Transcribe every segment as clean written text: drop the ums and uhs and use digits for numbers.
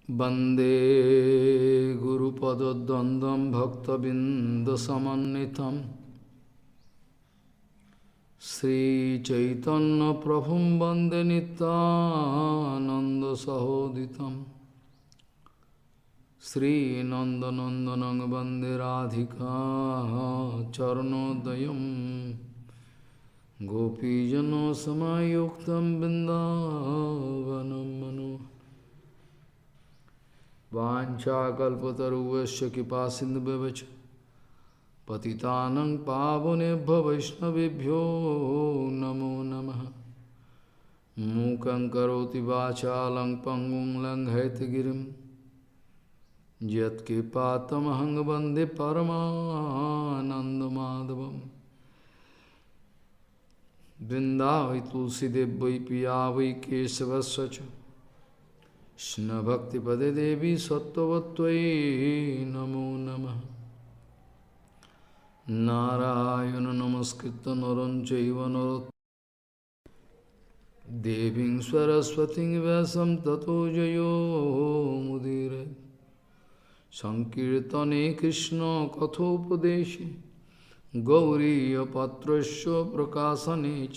वंदे गुरुपद्वंद्वं भक्तबिंदसमन्वितं श्रीचैतन्यप्रभुं वंदे नित्यानन्दसहोदितं श्रीनन्दनन्दनं वंदे राधिका चरणोदयं गोपीजनसमायुक्तं बिन्दावनं मनो वाञ्छाकल्पतरुश्च कृपासिन्धुभ्यश्च पतितानं पावनेभ्यो वैष्णवेभ्यो नमो नमः। मूकं करोति वाचालं पङ्गुं लङ्घयितगिरिं यत्कृपातमहं वन्दे परमानन्दमाधवं। वृन्दावै तुलसीदेव वै पिया वै केशवस्य च कृष्ण भक्तिपदे देवी सत्त्ववत्त्वयि नमो नमः। नारायण नमस्कृत्य नरं चैव नरोत्तमं देवीं सरस्वतीं व्यासं ततो जयो मुदीरये। संकीर्तने कृष्ण कथोपदेशे गौरीयपत्रस्य प्रकाशने च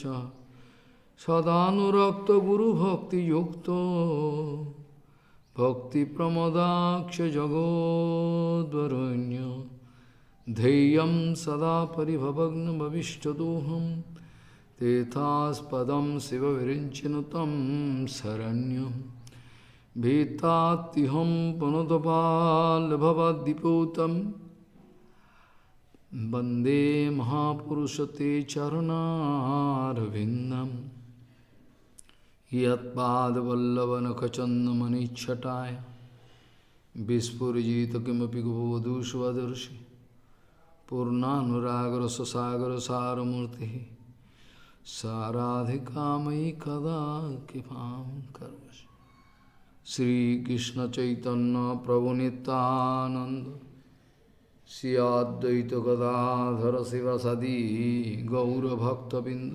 सदानुरक्त गुरुभक्तियुक्तो भक्तिप्रमोदाक्ष जगोद्वरुण्य धैर्यं सदा परिभवग्नभविष्टदोहं तेथास्पदं शिवविरिञ्चिनुतं शरण्यं भीतात्तिहं पुनदपालभवद्दिपूतं वन्दे महापुरुष ते चरणारविन्दम् यत्पादवल्लभनखचन्दमनिच्छटाय विस्फुरिजित किमपि गोवधू स्वदर्शि पूर्णानुरागरससागरसारमूर्तिः साराधिकामयि कदा कृपां करोषि। श्रीकृष्णचैतन्य प्रभुनितानन्द श्री अद्वैत गदाधर शिवसदी गौरभक्तबिंद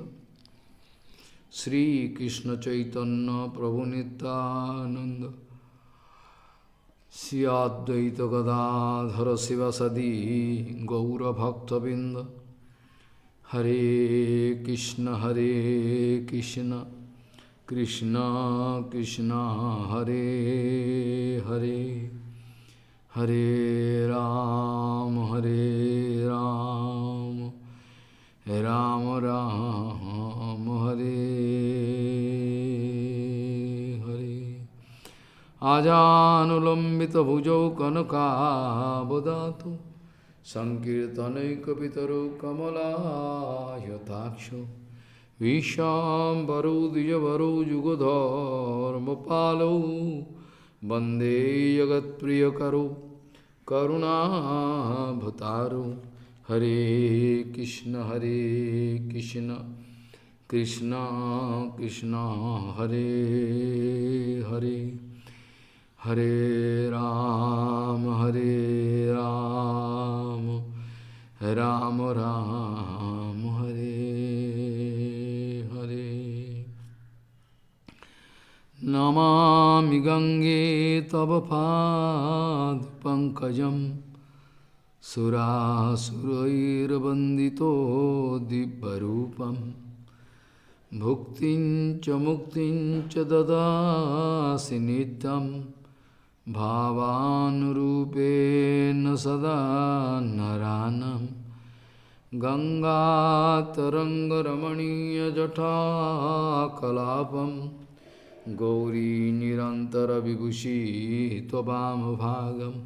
श्री कृष्ण चैतन्य प्रभु नित्यानंद श्री अद्वैत गदाधर शिवसदी गौरभक्तबिंद। हरे कृष्ण कृष्ण कृष्ण हरे हरे हरे राम राम राम हरे हरे। आजानुलंबित भुजौ कनकावदातु संकीर्तनैकपितरो कमलायताक्षो विशाम्बरो द्विजवरो युगधर्मपालो वन्दे जगत्प्रियकरो करुणाभतारो। हरे कृष्ण कृष्ण कृष्ण हरे हरे हरे राम राम राम हरे हरे। नमामि गंगे तव पाद पंकजं सुरासुरैर्वन्दितो दिव्यरूपं भुक्तिं च मुक्तिं च ददासि नित्यं भावानुरूपेण सदा नरानं। गंगातरङ्गरमणीयजटाकलापं गौरी निरन्तरविभूषी त्ववामभागम्।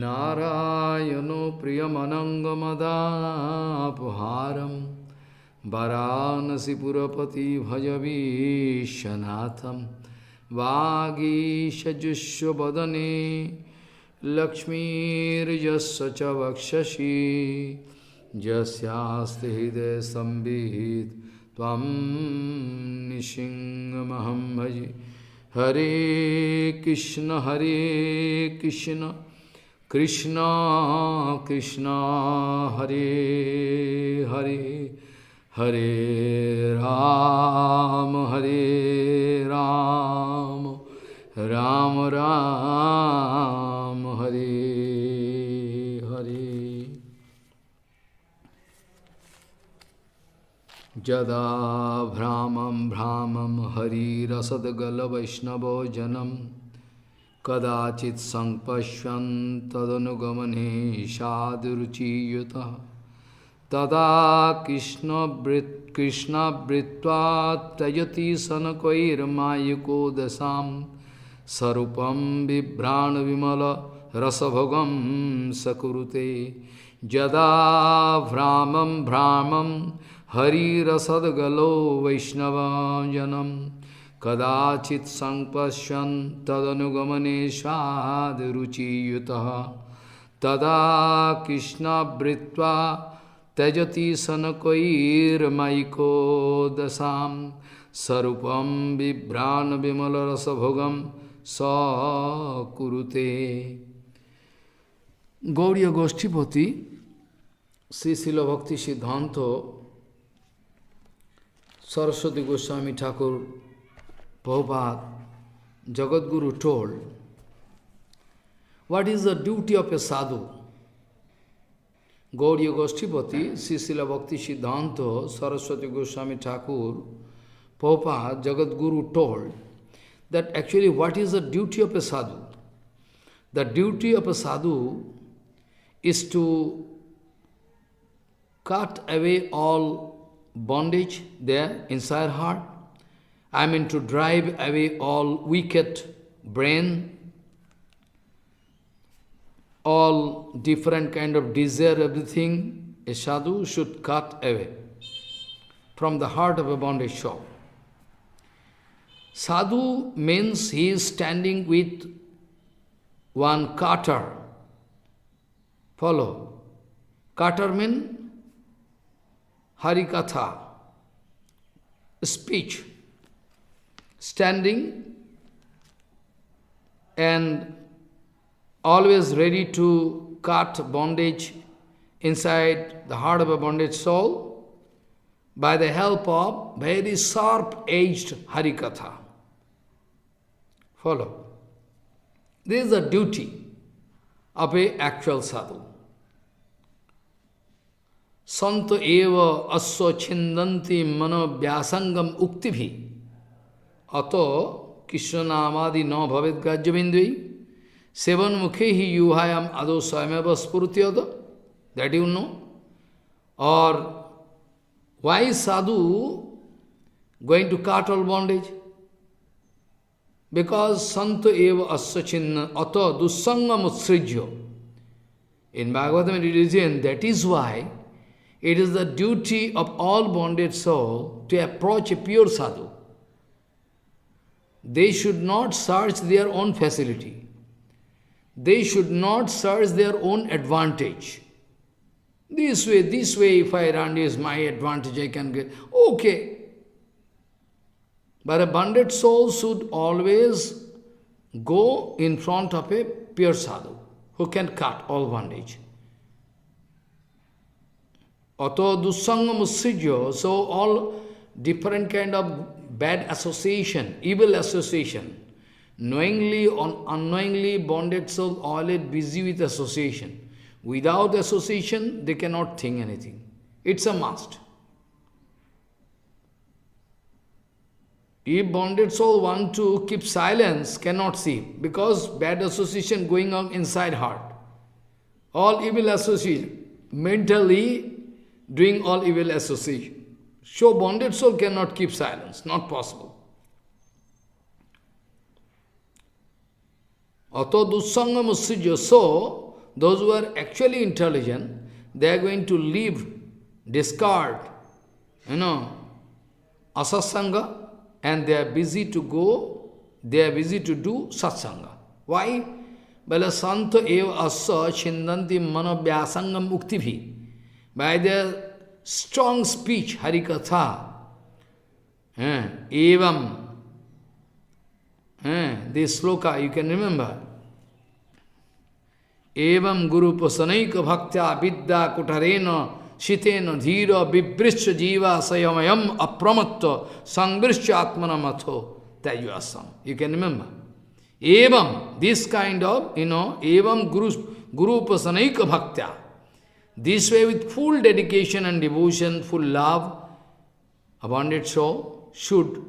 नारायणो प्रियमनङ्गमदापहारं वाराणसीपुरपति भजवीशनाथं। वागीशजुष्वदने लक्ष्मीर्यस्य च वक्षसि यस्यास्ति हृदये संवित् त्वं नृसिंहमहं भजे। हरे Krishna Krishna Krishna Hare Hare Hare Ram Ram Ram Hare Hare. Jada Brahmam Brahmam Hari Rasadgala Vaishnava Janam Kadachit Sampashvan Tadanugamane Shadruchi Yuta Tada Krishna Britva Tajati Sanakoir Mayuko Dasam Sarupam Vibhrana Vimala Rasabhogam Sakurute Jada Brahmam Brahmam Hari Rasadgalo Vaishnava Janam Kadachit Sampashyan Tadanugamane Shadruchi Yutaha Tada Krishna Britva Tajati Sanakoir Maiko Dasam Sarupam Vibhrana Vimala Rasabhogam Sakurute. Gauriya Goshtipati, Sri Srila Bhakti Siddhanta Saraswati Goswami Thakur Prabhupada, Jagadguru told, what is the duty of a sadhu? Gauriya Goshtipati, Sri Srila Bhakti Siddhanta Saraswati Goswami Thakur Prabhupada, Jagadguru told, that actually what is the duty of a sadhu? The duty of a sadhu is to cut away all bondage there inside heart. I mean to drive away all wicked brain, all different kind of desire, everything a sadhu should cut away from the heart of a bondage soul. Sadhu means he is standing with one carter. Follow. Carter means Harikatha, speech, standing and always ready to cut bondage inside the heart of a bondage soul by the help of very sharp-edged Harikatha. Follow. This is the duty of an actual sadhu. Santo eva asya chindanti mano vyasangam uktibhi ato Krishna namadi no bhavet gajyabindvi sevan mukhehi yuhayam ado swayameva spurtyada. That you know. Or why is sadhu going to cut all bondage? Because santo eva asya chinna ato dussangam utsrijyo. In Bhagavatam religion, that is why it is the duty of all bonded soul to approach a pure sadhu. They should not search their own facility. They should not search their own advantage. This way, if I run is my advantage, I can get. Okay. But a bonded soul should always go in front of a pure sadhu who can cut all bondage. Ato dussangam ussrijyo, so all different kind of bad association, evil association, knowingly or unknowingly bonded soul always busy with association. Without association, they cannot think anything. It's a must. If bonded soul want to keep silence, cannot see, because bad association going on inside heart. All evil association, mentally doing all evil association. So bonded soul cannot keep silence, not possible. Ato dussangam ussrijyo. So, those who are actually intelligent, they are going to leave, discard, asatsanga, and they are busy to go, they are busy to do satsanga. Why? Bala santo eva asa chindanti mano vyasangam uktibhi. By their strong speech, Harikatha, evam, this sloka you can remember. Evam guru pasanaika bhaktya vidya kutarena shitena dhira vibrischa jiva sayamayam apramatto sangbrischa atmana matho tayasam. You can remember. Evam, this kind of, evam Guru Upasanaika Bhaktya. This way with full dedication and devotion, full love, abundant soul should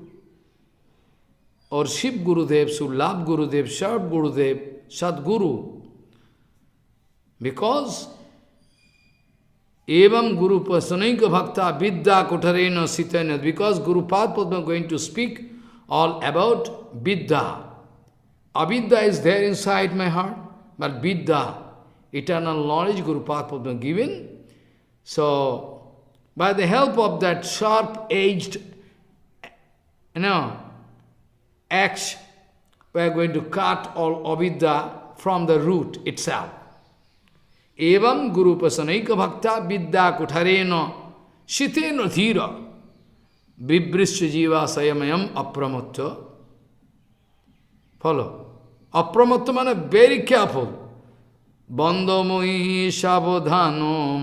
worship Gurudev, should love Gurudev, serve Gurudev, Sadguru. Because Evam Guru Pasanaika Bhakta Vidya Kotarena Sitana, because Guru Padma is going to speak all about Vidya. Avidya is there inside my heart, but Vidya, eternal knowledge, Guru Padma given. So, by the help of that sharp-edged, axe, we are going to cut all avidya from the root itself. Evam Guru Pasanaika Bhakta Vidya Kutharena Shitena Dhira Vibrisya Jiva Sayamayam Apramatya. Follow. Apramatya means very careful. Bandhamoi Sabodhano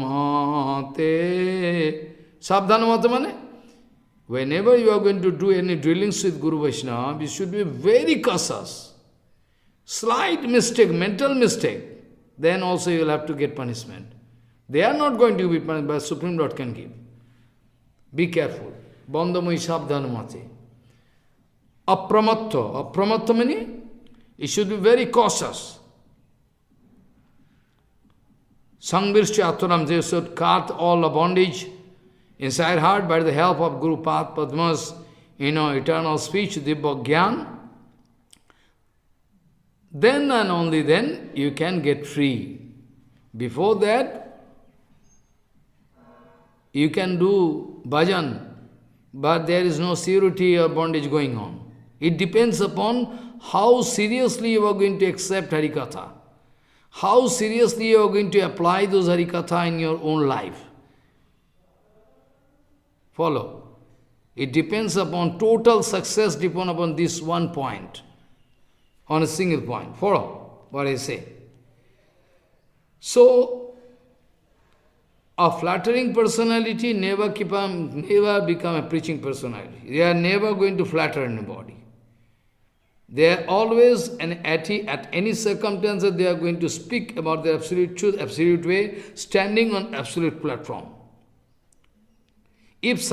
Mate. Sabdhano Mate means whenever you are going to do any drillings with Guru Vaishnava, you should be very cautious. Slight mistake, mental mistake, then also you will have to get punishment. They are not going to be punished, but Supreme Lord can give. Be careful. Bandhamoi Sabdhanamate. Apramatya. Apramatya means you should be very cautious. Sangvirshya Atvaram, they should cut all the bondage inside heart by the help of Guru Padma's, eternal speech, Dibba Gyan. Then and only then you can get free. Before that, you can do bhajan, but there is no surety or bondage going on. It depends upon how seriously you are going to accept Harikatha, how seriously you are going to apply those Harikatha in your own life. Follow. It depends upon total success, depends upon this one point, on a single point. Follow what I say. So, a flattering personality never become a preaching personality. They are never going to flatter anybody. They are always at any circumstances they are going to speak about the absolute truth, absolute way, standing on absolute platform. If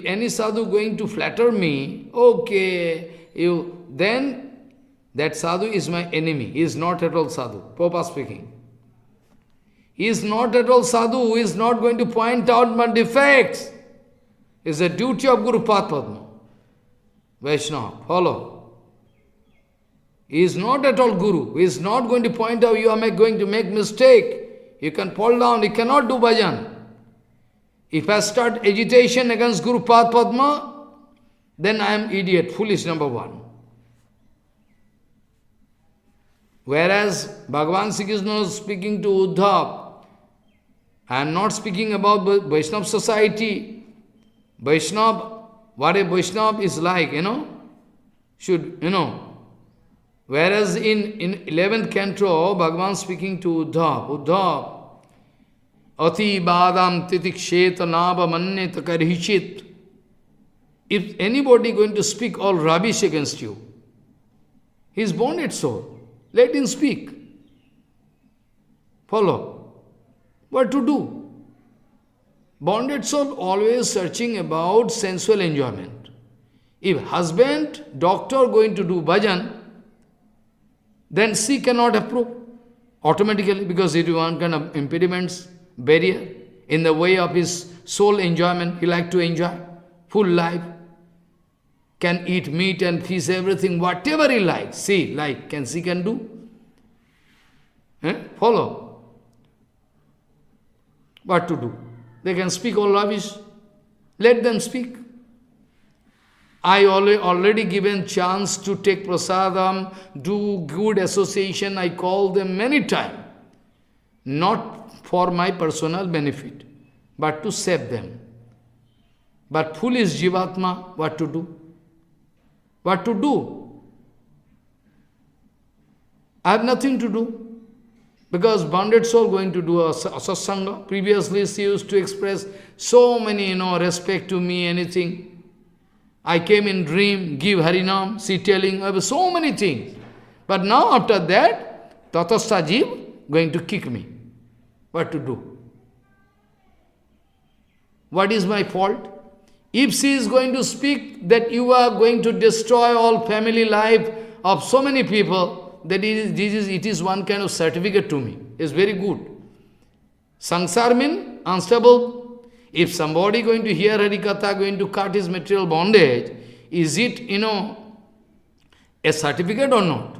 any sadhu going to flatter me, okay, then that sadhu is my enemy. He is not at all sadhu. Prabhupada speaking. He is not at all sadhu who is not going to point out my defects. It's the duty of Guru Padma. Vaishnava, follow. He is not at all Guru. He is not going to point out you are going to make mistake. You can fall down. You cannot do bhajan. If I start agitation against Guru Padma, then I am idiot, foolish number one. Whereas Bhagavan Sri Krishna is speaking to Uddhav, I am not speaking about Vaishnava society. Vaishnava, what a Vaishnava is like, should, Whereas in 11th canto, Bhagavan speaking to Uddhav, Ati badam titiksheta nava manneta karhichit. If anybody going to speak all rubbish against you, he is bonded soul. Let him speak. Follow. What to do? Bonded soul always searching about sensual enjoyment. If husband, doctor going to do bhajan, then she cannot approve automatically because it is one kind of impediments, barrier in the way of his soul enjoyment. He like to enjoy full life, can eat meat and fish, everything, whatever he likes. She can do. Follow. What to do? They can speak all rubbish. Let them speak. I already given chance to take prasadam, do good association. I call them many times. Not for my personal benefit, but to save them. But foolish Jivatma, what to do? What to do? I have nothing to do. Because bonded soul going to do a satsanga. Previously she used to express so many, respect to me, anything. I came in dream, give Harinam, she telling so many things. But now after that, Tatastha Jiva going to kick me. What to do? What is my fault? If she is going to speak that you are going to destroy all family life of so many people, that it is one kind of certificate to me. It's very good. Sansar means unstable. If somebody going to hear Harikatha, going to cut his material bondage, is it, a certificate or not?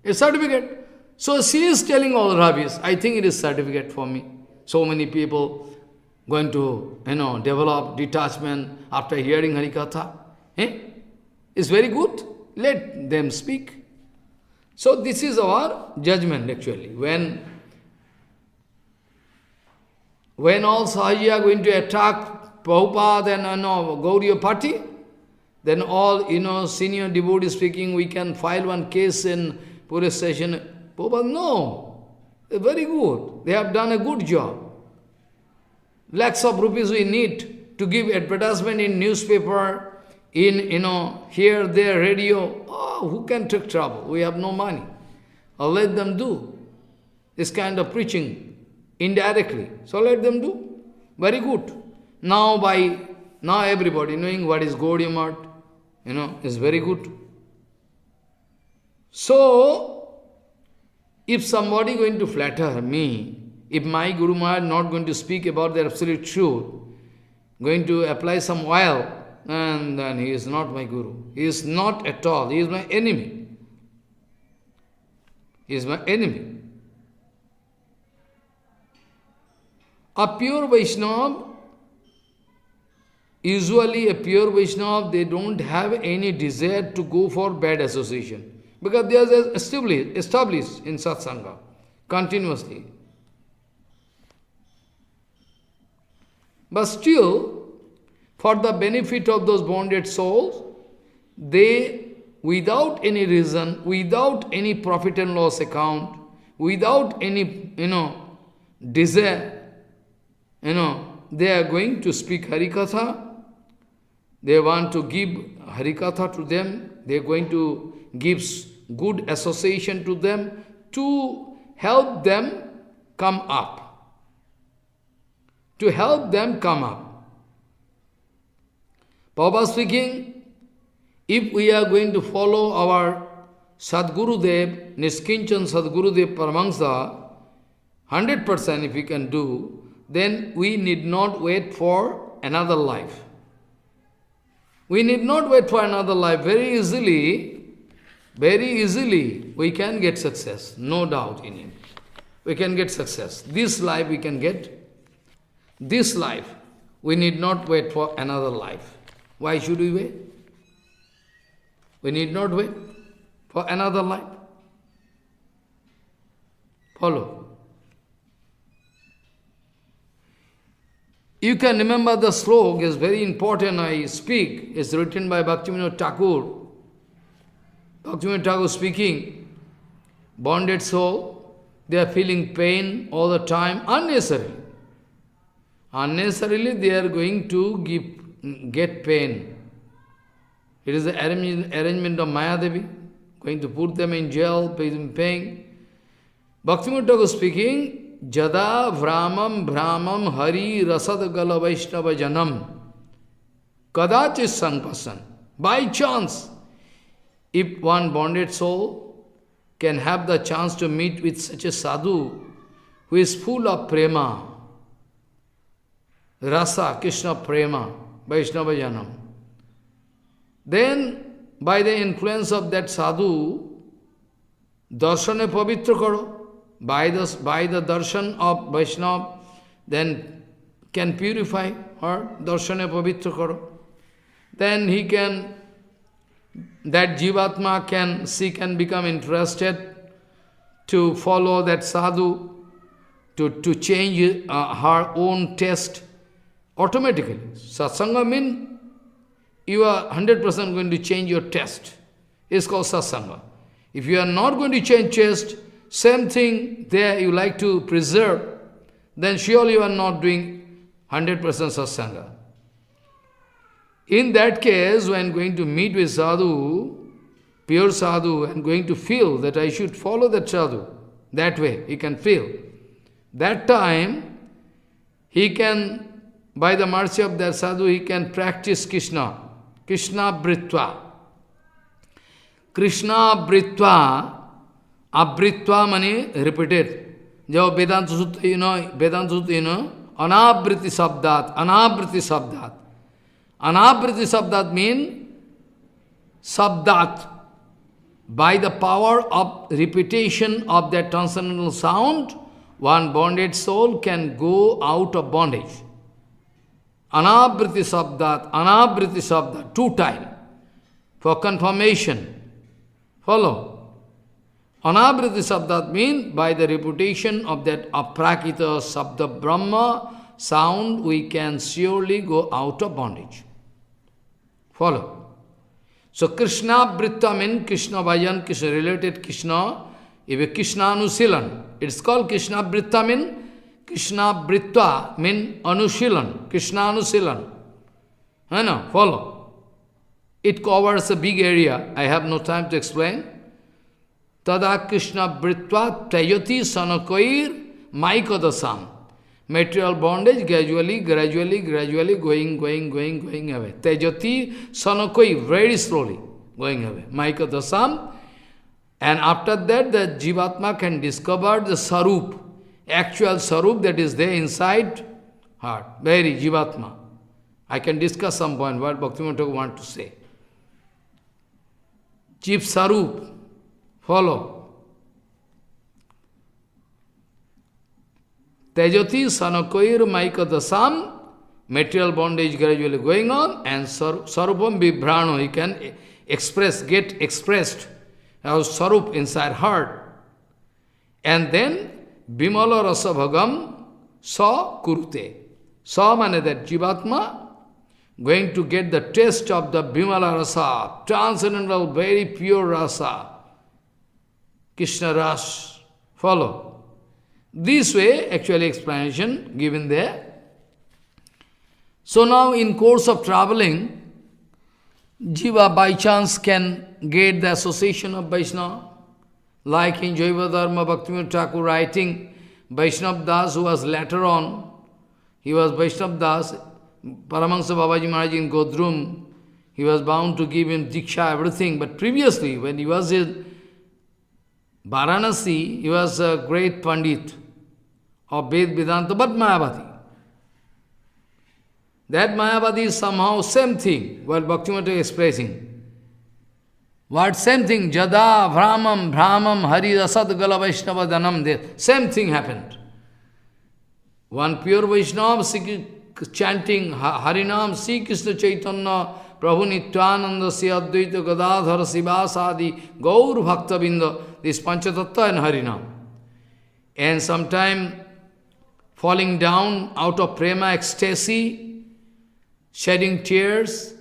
A certificate. So she is telling all rubbish. I think it is certificate for me. So many people going to, develop detachment after hearing Harikatha. It's very good. Let them speak. So this is our judgment actually. When all Sahaji are going to attack Prabhupada and Gauriya party, then all senior devotees speaking, we can file one case in police station. Prabhupada, no, they're very good. They have done a good job. Lakhs of rupees we need to give advertisement in newspaper, in, here, there, radio. Oh, who can take trouble? We have no money. Or let them do this kind of preaching indirectly. So let them do. Very good. Now everybody knowing what is Gaudiya Math, is very good. So, if somebody going to flatter me, if my Guru Maharaj not going to speak about the absolute truth, going to apply some oil, and then he is not my Guru. He is not at all. He is my enemy. He is my enemy. A pure Vaishnava, usually a pure Vaishnava, they don't have any desire to go for bad association. Because they are established in satsanga continuously. But still, for the benefit of those bonded souls, they, without any reason, without any profit and loss account, without any, desire, they are going to speak Harikatha. They want to give Harikatha to them. They are going to give good association to them to help them come up. To help them come up. Prabhupada speaking, if we are going to follow our Sadgurudev, Niskinchan Sadgurudev Paramahansa, 100% if we can do, then we need not wait for another life. We need not wait for another life. Very easily, we can get success. No doubt in it. We can get success. This life we can get. This life, we need not wait for another life. Why should we wait? We need not wait for another life. Follow. You can remember the slok, is very important, I speak. It's written by Bhaktivinoda Thakur. Bhaktivinoda Thakur speaking, bonded soul, they are feeling pain all the time, unnecessarily. Unnecessarily they are going to get pain. It is the arrangement of Mayadevi, going to put them in jail, pay them pain. Bhaktivinoda Thakur speaking, Jada Vramam Brahmam Hari Rasad Gala Vaishnava Janam Kadachis Sanpasan. By chance, if one bonded soul can have the chance to meet with such a sadhu who is full of prema, Rasa, Krishna Prema, Vaishnava Janam, then by the influence of that sadhu, darshane pavitra karo. By the darshan of Vaishnava, then can purify her, darshane pavitra karo. Then he can, that Jivatma can become interested to follow that sadhu, to change her own taste automatically. Satsanga means you are 100% going to change your taste. It's called satsanga. If you are not going to change taste, same thing there you like to preserve, then surely you are not doing 100% satsanga. In that case, when going to meet with sadhu, pure sadhu, and going to feel that I should follow that sadhu, that way he can feel. That time, he can, by the mercy of that sadhu, he can practice Krishna, Krishna Britva. Krishna Britva, Abritva mani repeated. जो वेदांत सूत्र अनावृत्ति शब्दात अनावृत्ति शब्दात mean sabdat. By the power of repetition of that transcendental sound, one bonded soul can go out of bondage. Anavriti sabdat, 2 times for confirmation. Follow. Anavriti sabdat means by the repetition of that aprakita sabda brahma sound, we can surely go out of bondage. Follow. So Krishna Britta means Krishna Bhajan, Krishna related Krishna, if Krishna Anusilan. It's called Krishna Britta means Krishna Britta means Anusilan, Krishna Anusilan. I know, follow. It covers a big area. I have no time to explain. Tada Krishna Britva Tajati Sanakoir Maikadasam. Material bondage gradually going away. Tejati Sanakoi, very slowly going away. Maikadasam. And after that, the Jivatma can discover the Sarup, actual Sarup that is there inside heart. Very Jivatma. I can discuss some point what Bhaktivinoda Thakur want to say. Chief Sarup. Follow. Tejati Sanakoir Maikadasam, material bondage gradually going on, and Sarupam Vibhrano, he can get expressed as Sarup inside heart. And then Bimala Rasa Bhagam Sa Kurute. Sa mane that Jivatma going to get the taste of the Bimala Rasa, transcendental, very pure Rasa. Krishna Ras. Follow. This way, actually explanation given there. So now in course of traveling, Jiva by chance can get the association of Vaishnava. Like in Jiva Dharma, Bhaktivinoda Thakur writing, Vaishnava Das, who was later on, he was Vaishnava Das, Paramahansa Babaji Maharaj in Godrum, he was bound to give him Diksha, everything, but previously, when he was in Varanasi, he was a great Pandit of Ved Vedanta, but Mayavadi. That Mayavadi is somehow same thing, what Bhaktivinoda is expressing. What same thing? Jada, Brahmam, Hari, Rasad, Gala, Vaishnava, Danam, same thing happened. One pure Vaishnava chanting Harinam, Sri Krishna Chaitanya, Prabhu Nityananda, Sri Advaita, Gadadhara, Sivasadi, Gaur Bhakta Binda, this Panchatattva and Harinam. And sometime falling down out of prema ecstasy, shedding tears,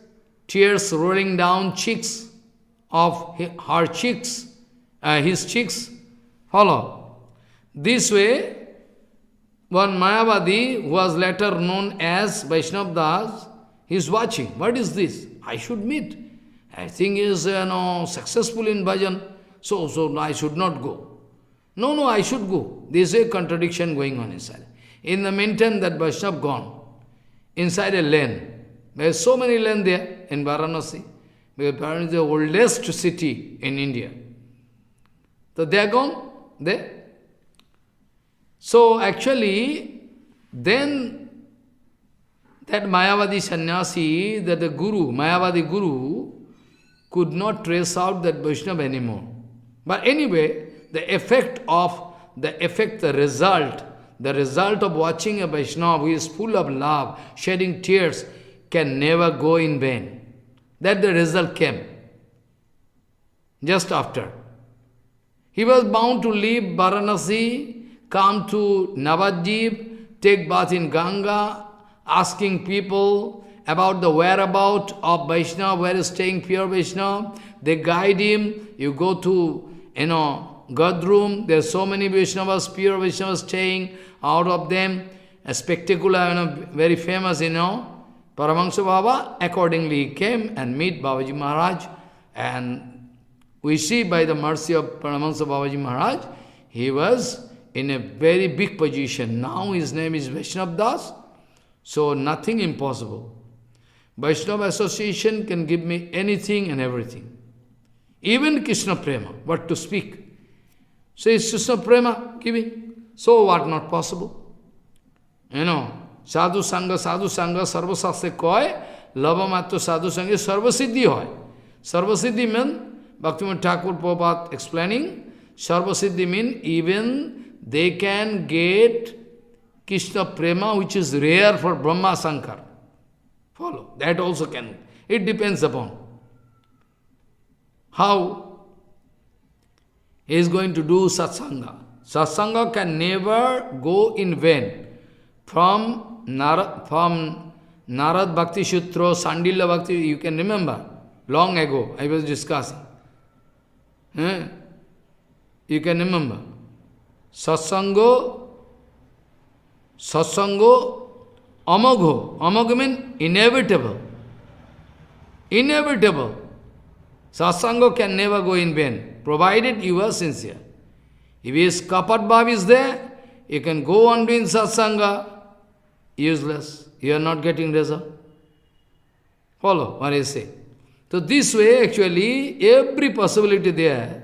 tears rolling down cheeks of her cheeks, his cheeks. Follow. This way, one Mayavadi, who was later known as Vaishnava Das, he is watching. What is this? I should meet. I think he is successful in bhajan, so I should not go. No, I should go. There is a contradiction going on inside. In the meantime, that Vaishnava gone inside a lane. There are so many lanes there in Varanasi. Because Varanasi is the oldest city in India. So they are gone there. So actually, then that Mayavadi sannyasi, that the Guru, Mayavadi Guru, could not trace out that Vaishnava anymore. But anyway, the result of watching a Vaishnava who is full of love, shedding tears, can never go in vain. That the result came. Just after. He was bound to leave Varanasi, come to Navadvip, take bath in Ganga, asking people about the whereabout of Vaishnava, where is staying pure Vaishnava. They guide him. You go to, God room, there are so many Vaishnavas, pure Vaishnavas staying, out of them, a spectacular, very famous, Paramahansa Baba accordingly came and meet Babaji Maharaj, and we see by the mercy of Paramahansa Babaji Maharaj, he was in a very big position. Now his name is Vaishnav Das, so nothing impossible. Vaishnava association can give me anything and everything. Even Krishna Prema, what to speak. Says Krishna Prema giving. So what not possible? Sadhu Sangha, Sarva Sastre Koi, Lava Matto Sadhu Sangha, Sarva Siddhi Hoy. Sarva Siddhi means, Bhaktivinoda Thakur Prabhupada explaining, Sarva Siddhi means even they can get Krishna Prema, which is rare for Brahma Sankar. Follow. That also can. It depends upon how he is going to do satsanga. Satsanga can never go in vain. From Narad Bhakti Sutra, Sandilya Bhakti, you can remember, long ago I was discussing. You can remember. Satsango, amagho. Amagho means inevitable. Inevitable. Satsanga can never go in vain, provided you are sincere. If his kapat bhav is there, you can go on doing satsanga, useless. You are not getting result. Follow what I say. So this way, actually, every possibility there.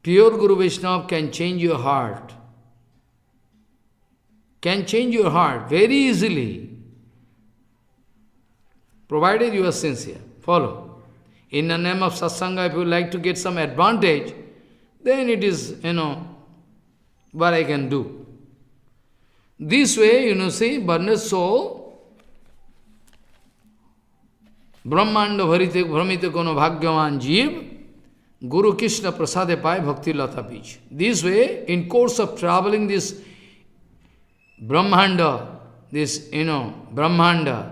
Pure Guru Vaishnava can change your heart. Can change your heart very easily. Provided you are sincere. Follow. In the name of satsanga, if you like to get some advantage, then it is, what I can do. This way, see, burned soul, Brahmanda bharite bhramite kono bhagyavan jeev, Guru Krishna prasade pai bhakti lata bij. This way, in course of traveling this Brahmanda, Brahmanda,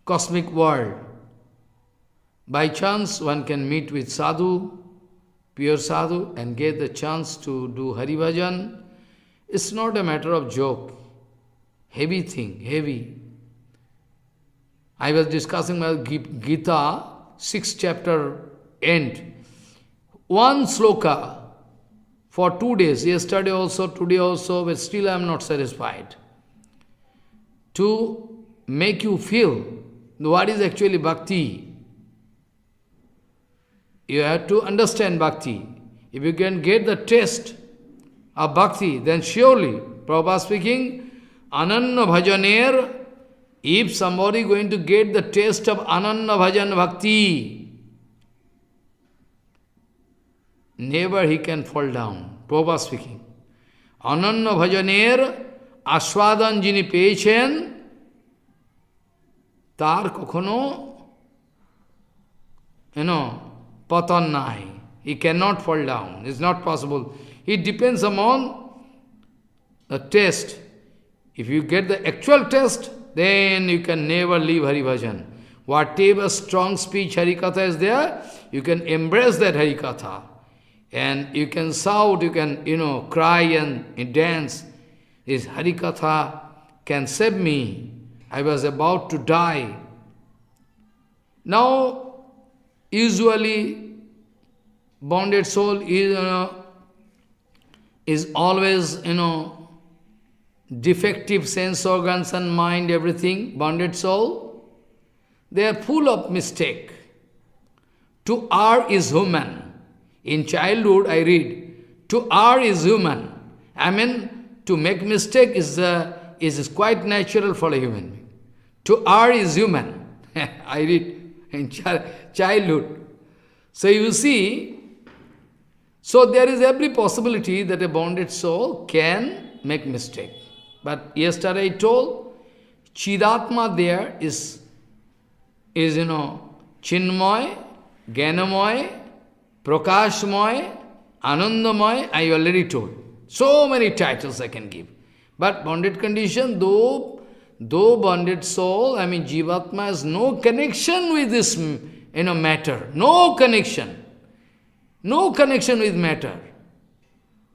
cosmic world, by chance one can meet with sadhu, pure sadhu, and get the chance to do Hari Bhajan. It's not a matter of joke. Heavy thing, heavy. I was discussing about Gita, 6th chapter end. One sloka for 2 days, yesterday also, today also, but still I am not satisfied. To make you feel what is actually bhakti. You have to understand bhakti. If you can get the taste of bhakti, then surely, Prabhupada speaking, Ananya Bhajaner, if somebody going to get the taste of Ananya Bhajan Bhakti, never he can fall down. Prabhupada speaking. Ananya Bhajaner, Aswadan jini pechen, tar kokhono, patan nahi. He cannot fall down. It's not possible. It depends upon the taste. If you get the actual taste, then you can never leave Hari Bhajan. Whatever strong speech Harikatha is there, you can embrace that Harikatha. And you can shout, you can, cry and dance. This Harikatha can save me. I was about to die. Now, usually, bonded soul is always, defective sense organs and mind, everything, bonded soul. They are full of mistake. To err is human. In childhood, I read, to err is human. I mean, to make mistake is quite natural for a human being. To err is human. I read in childhood. So you see, so there is every possibility that a bonded soul can make mistake. But yesterday I told, Chidatma there is Chinmoy, Gyanamoy, Prakashmoy, Anandamoy, I already told. So many titles I can give. But bonded condition, though bonded soul, Jivatma has no connection with this matter. No connection. No connection with matter.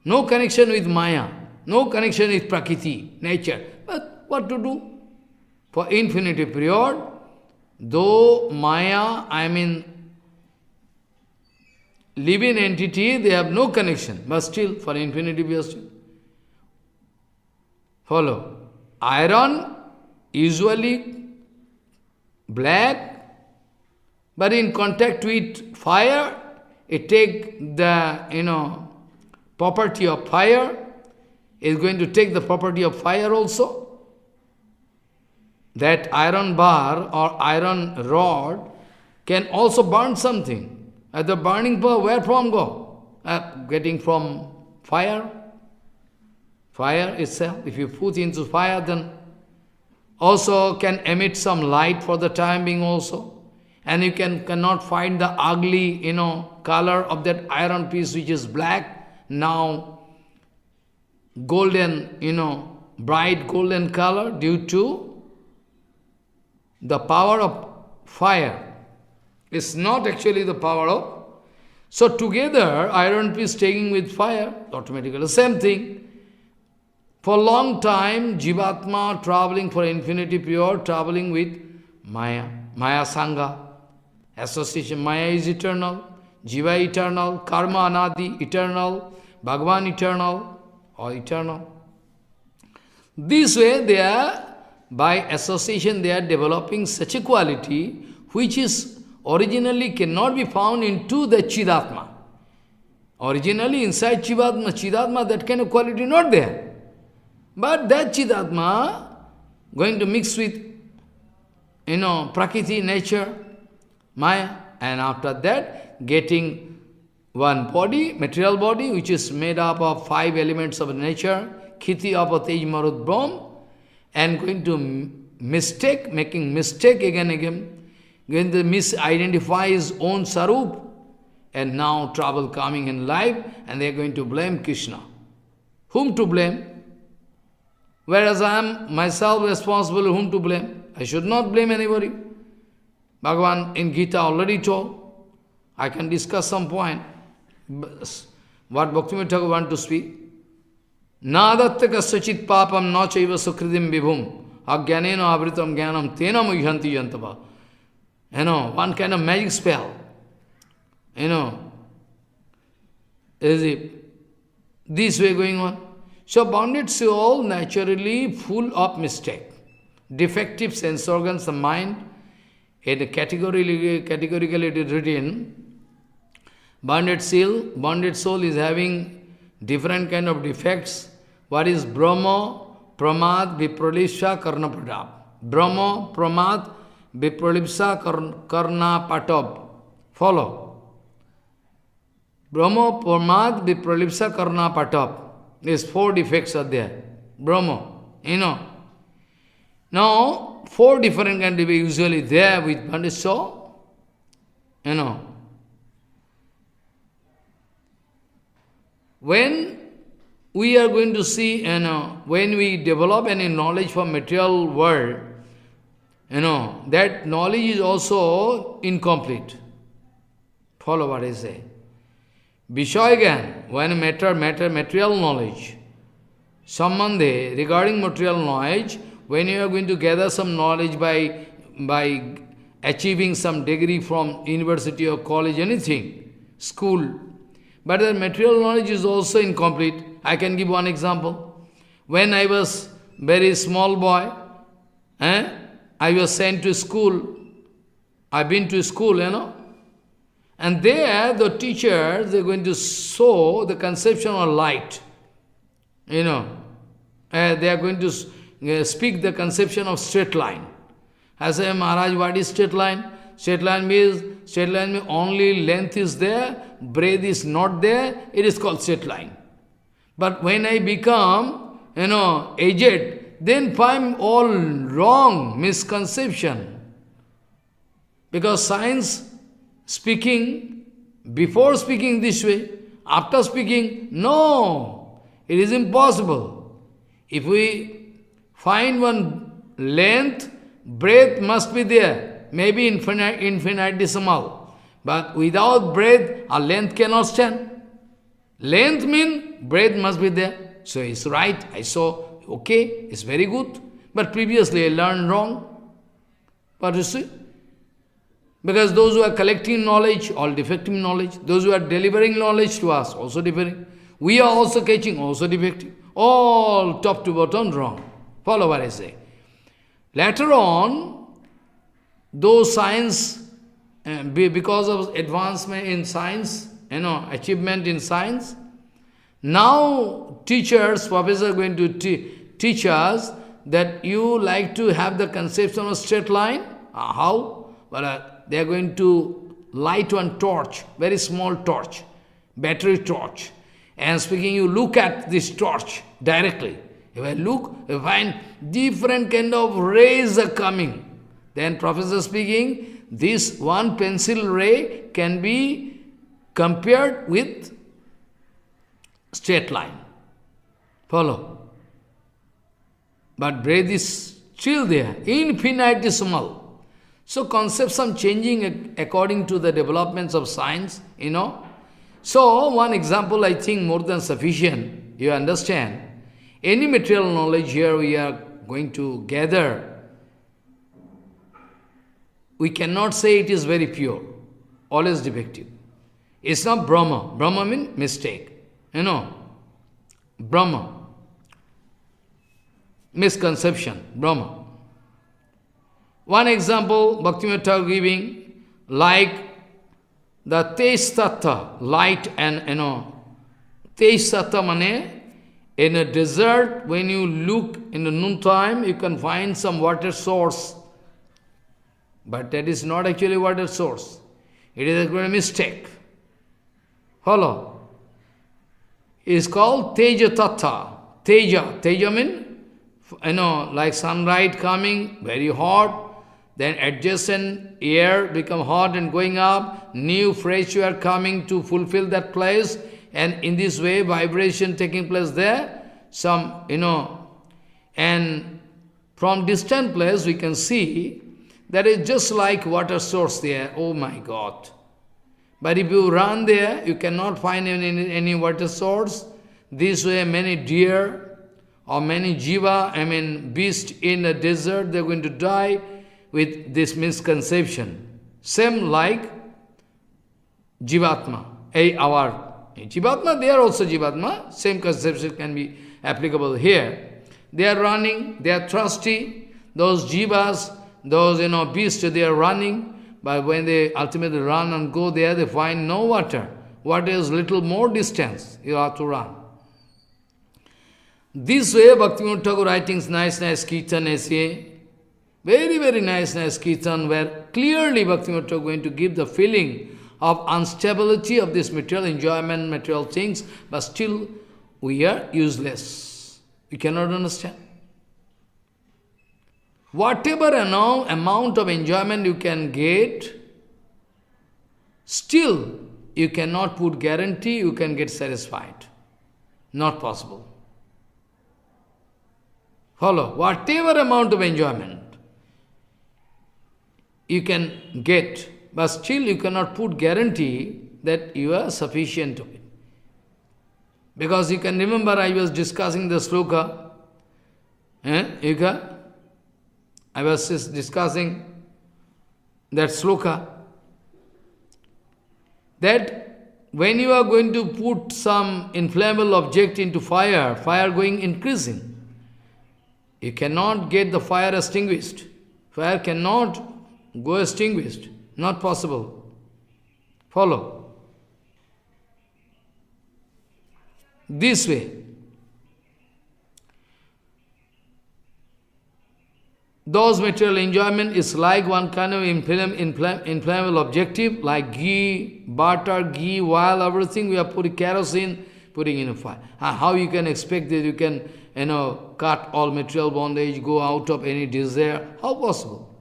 No connection with Maya. No connection with Prakriti, nature. But what to do? for infinity period, though Maya, living entity, they have no connection, but still for infinity period. Follow. Iron, usually black, but in contact with fire, it take the, property of fire, is going to take the property of fire also. That iron bar or iron rod can also burn something. The burning power, where from go? Getting from fire. Fire itself, if you put into fire, then also can emit some light for the time being also. And you cannot find the ugly, color of that iron piece which is black, now golden, bright golden color due to the power of fire. It's not actually the power of... So together, iron piece taking with fire, automatically the same thing. For a long time, Jivatma traveling for infinity period, traveling with Maya, Maya Sangha. Association, Maya is eternal, Jiva eternal, Karma Anadi eternal, Bhagavan eternal, or eternal. This way they are, by association they are developing such a quality which is originally cannot be found into the Chidatma. Originally inside Chidatma, that kind of quality not there. But that Chidatma going to mix with, Prakriti, nature, Maya, and after that getting one body, material body, which is made up of 5 elements of nature, Khiti, Apa, Tej, Marut, Brahm, and going to making mistake again, going to misidentify his own Sarup, and now trouble coming in life, and they are going to blame Krishna. Whom to blame? Whereas I am myself responsible, whom to blame? I should not blame anybody. Bhagavan in Gita already told. I can discuss some point. What Bhaktivinoda Thakur want to speak. Nadatta kasachit papam na chaiva sukritim vibhum agyanena avritam jnanam tena muhyanti yantava. One kind of magic spell. Is it this way going on? So bounded soul naturally full of mistake. Defective sense organs, the mind, categorically it is written, bounded soul is having different kind of defects. What is Brahma, Pramad, Vipralipsa, Karna Pratap. Brahma, Pramad, Vipralipsa, Karna Patab. Follow. Brahma, Pramad, Vipralipsa, Karna Patab. These 4 defects are there. Brahma, Now, 4 different kind of usually there with bounded soul. When we are going to see, when we develop any knowledge from material world, that knowledge is also incomplete. Follow what I say. Vishayagyan, when material knowledge, Sambandhe, regarding material knowledge, when you are going to gather some knowledge by achieving some degree from university or college, anything, school, but the material knowledge is also incomplete. I can give one example. When I was very small boy, I was sent to school. I've been to school, and there the teachers, they're going to show the conception of light. They are going to speak the conception of straight line. I say, Maharaj, what is straight line? Straight line means only length is there, breadth is not there, it is called straight line. But when I become, aged, then find all wrong, misconception. Because science speaking, before speaking this way, after speaking, no, it is impossible. If we find one length, breadth must be there, maybe infinitesimal. But without breadth, a length cannot stand. Length means breadth must be there. So it's right, I saw, okay, it's very good. But previously I learned wrong. But you see, because those who are collecting knowledge, all defective knowledge. Those who are delivering knowledge to us, also defective. We are also catching, also defective. All top to bottom wrong. Follow what I say. Later on, those science, because of advancement in science, achievement in science, now teachers, professors are going to teach us that you like to have the conception of straight line. How? Well, they are going to light one torch, very small torch, battery torch. And speaking, you look at this torch directly. If I look, you find different kind of rays are coming. Then professor speaking, this one pencil ray can be compared with straight line. Follow? But breath is still there, infinitesimal. So concepts are changing according to the developments of science, So one example I think more than sufficient, you understand. Any material knowledge here we are going to gather, we cannot say it is very pure, always defective. It's not Brahma. Brahma means mistake. Brahma. Misconception, Brahma. One example, Bhaktivinoda Thakur giving, like the Tej Tattva, light and, Tej Tattva mane, in a desert, when you look in the noontime, you can find some water source. But that is not actually water source. It is a mistake. Follow? It is called Teja Tattva. Teja means, like sunlight coming, very hot, then adjacent air become hot and going up, new fresh air coming to fulfill that place, and in this way vibration taking place there, and from distant place we can see that is just like water source there, oh my God. But if you run there, you cannot find any water source. This way many deer or many jiva, beasts in the desert, they're going to die with this misconception. Same like Jivatma. Our Jivatma, they are also Jivatma. Same conception can be applicable here. They are running, they are thirsty. Those jivas, those beasts, they are running. But when they ultimately run and go there, they find no water. Water is little more distance. You have to run. This way, Bhaktivinoda Thakur writings nice Kirtan essay. Very, very nice Kirtan, where clearly Bhaktivinoda Thakur going to give the feeling of instability of this material enjoyment, material things, but still we are useless. We cannot understand. Whatever amount of enjoyment you can get, still you cannot put guarantee you can get satisfied. Not possible. Follow. Whatever amount of enjoyment you can get, but still you cannot put guarantee that you are sufficient to it. Because you can remember I was discussing the sloka. I was just discussing that sloka. That when you are going to put some inflammable object into fire, fire going increasing. You cannot get the fire extinguished. Fire cannot go extinguished. Not possible. Follow. This way. Those material enjoyment is like one kind of inflammable objective, like ghee, butter, ghee, oil, everything we are putting kerosene, putting in a fire. How you can expect that you can, cut all material bondage, go out of any desire? How possible?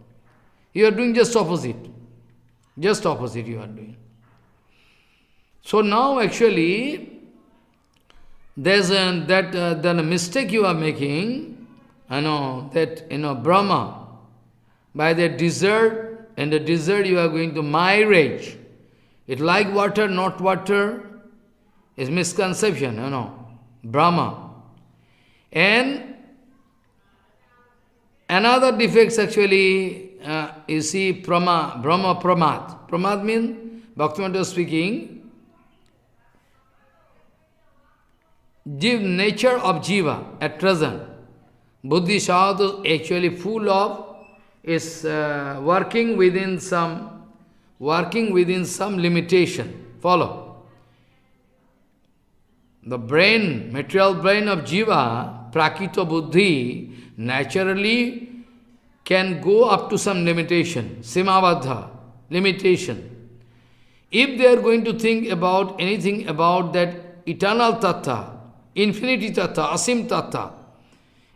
You are doing just opposite. Just opposite you are doing. So now actually, there's the mistake you are making, Brahma, by the desert, and the desert you are going to mirage. It like water, not water, is misconception, Brahma. And another defects actually, you see, Brahma Pramad. Pramad means, Bhaktivinoda is speaking, nature of Jiva at present. Buddhi Sadhu is actually full of, is working within some limitation. Follow. The brain, material brain of Jiva, Prakita Buddhi, naturally can go up to some limitation, Simavadha, limitation. If they are going to think about anything about that eternal tattva, infinity tattva, asim tattva,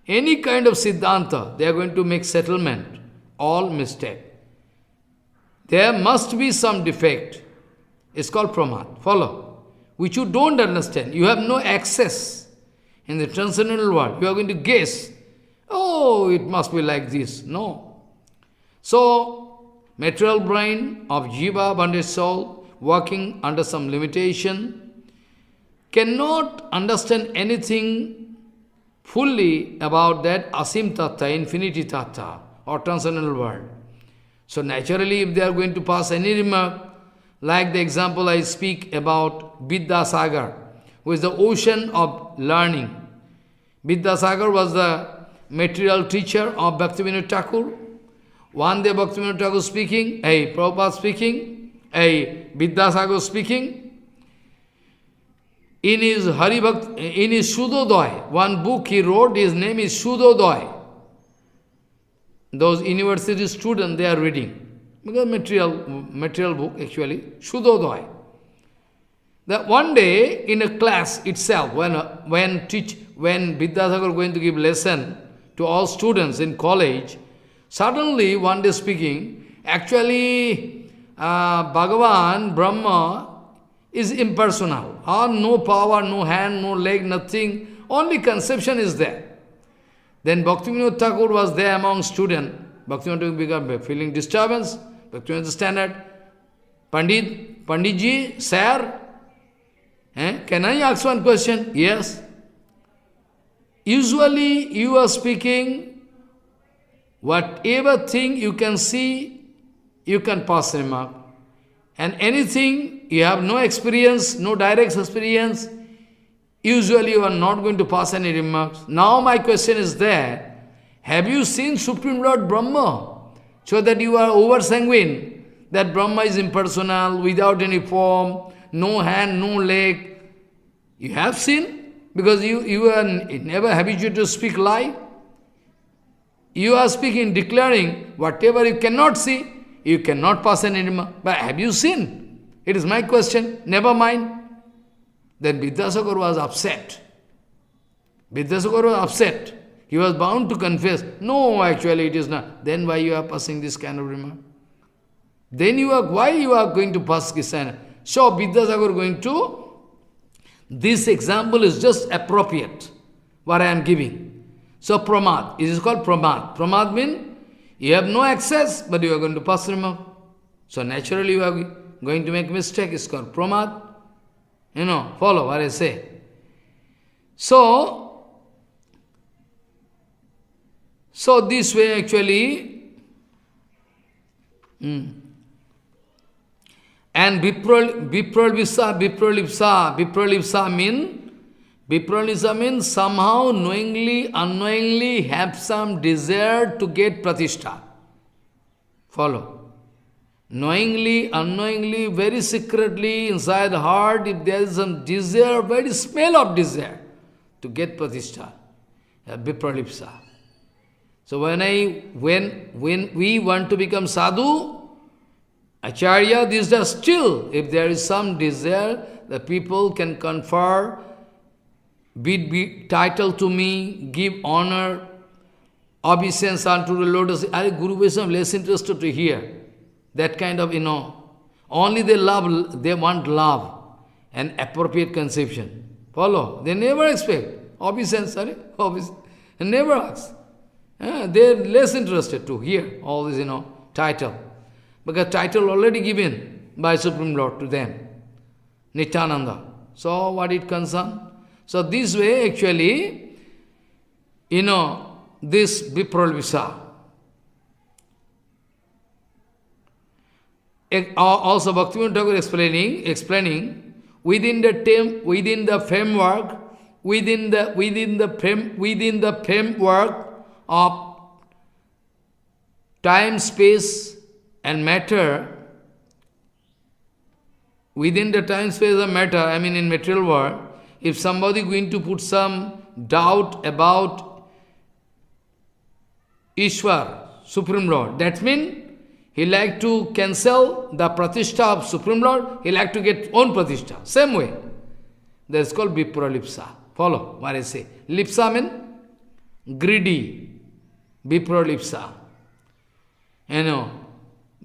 any kind of siddhanta, they are going to make settlement, all mistake. There must be some defect. It's called pramad. Follow. Which you don't understand. You have no access in the transcendental world. You are going to guess, oh, it must be like this. No. So, material brain of Jiva, bonded soul, working under some limitation, cannot understand anything fully about that asim tattva, infinity tattva, or transcendental world. So naturally, if they are going to pass any remark, like the example I speak about Vidyasagar, who is the ocean of learning. Vidyasagar was the material teacher of Bhaktivinoda Thakur. One day Bhaktivinoda Thakur speaking, Prabhupada speaking, Vidyasagar speaking. In his Sudodaya, one book he wrote, his name is Sudodaya. Those university students, they are reading. Because material book actually, Sudodaya. That one day in a class itself, when Vidyasagar going to give lesson to all students in college, suddenly one day speaking, actually Bhagavan, Brahma, is impersonal. No power, no hand, no leg, nothing. Only conception is there. Then Bhaktivinoda Thakur was there among students. Bhaktivinoda began feeling disturbance. Bhaktivinoda standard. Panditji, sir, can I ask one question? Yes. Usually you are speaking, whatever thing you can see, you can pass remark. And anything you have no experience, no direct experience, usually you are not going to pass any remarks. Now my question is there, have you seen Supreme Lord Brahma? So that you are over-sanguine, that Brahma is impersonal, without any form, no hand, no leg. You have seen? Because you are never habituated to speak lie. You are speaking, declaring, whatever you cannot see, you cannot pass any remark. But have you seen? It is my question. Never mind. Then Vidyasagar was upset. Vidyasagar was upset. He was bound to confess, no, actually it is not. Then why you are passing this kind of remark? Then why you are going to pass this kind of... So Vidyasagar going to, this example is just appropriate, what I am giving. So pramad, it is called pramad. Pramad means, you have no access, but you are going to pass remark. So naturally you are going to make mistake. It's called pramad. Follow what I say. So this way actually, and vipralipsa means somehow knowingly, unknowingly have some desire to get pratishtha. Follow. Knowingly, unknowingly, very secretly, inside the heart, if there is some desire, very smell of desire to get pratishtha, vipralipsa. So when we want to become sadhu, acharya, these are still, if there is some desire, the people can confer, be title to me, give honor, obeisance unto the lotus. Guru Vaishnava less interested to hear. That kind of, only they want love and appropriate conception. Follow? They never expect. Obeisance, never ask. They are less interested to hear all this, title. Because title already given by Supreme Lord to them. Nityananda. So what it concerns? So this way actually, this vipralipsa. Also Bhaktivinoda Thakur explaining within the framework, within the framework of time, space and matter, within the time, space and matter, I mean in material world, if somebody going to put some doubt about Ishwar, Supreme Lord, that means he like to cancel the pratishtha of Supreme Lord, he like to get own pratishtha. Same way. That is called Vipralipsa. Follow what I say. Lipsa means greedy. Vipralipsa. You know,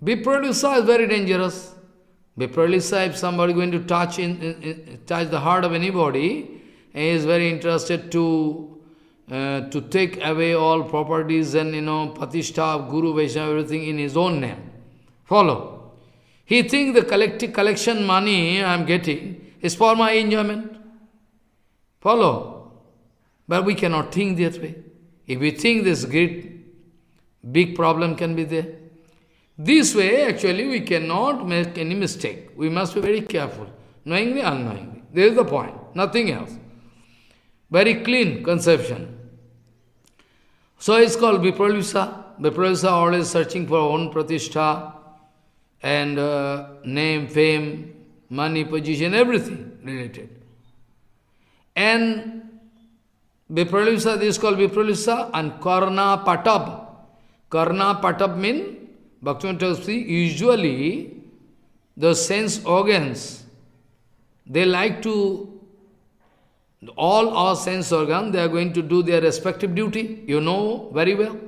Vipralipsa is very dangerous. Vipralipsa, if somebody going to touch the heart of anybody, and he is very interested to take away all properties and, pratishtha of Guru, Vaishnava, everything in his own name. Follow. He thinks the collection money I am getting is for my enjoyment. Follow. But we cannot think that way. If we think this big problem can be there. This way, actually, we cannot make any mistake. We must be very careful. Knowingly, unknowingly. There is the point. Nothing else. Very clean conception. So it's called Vipralipsa. Vipralipsa always searching for own pratishtha and name, fame, money, position, everything related. And Vipralipsa, this is called Vipralipsa, and Karna Patab. Karna Patab means, Bhaktivinoda Thakur says, usually the sense organs, they like to, all our sense organs, they are going to do their respective duty. You know very well.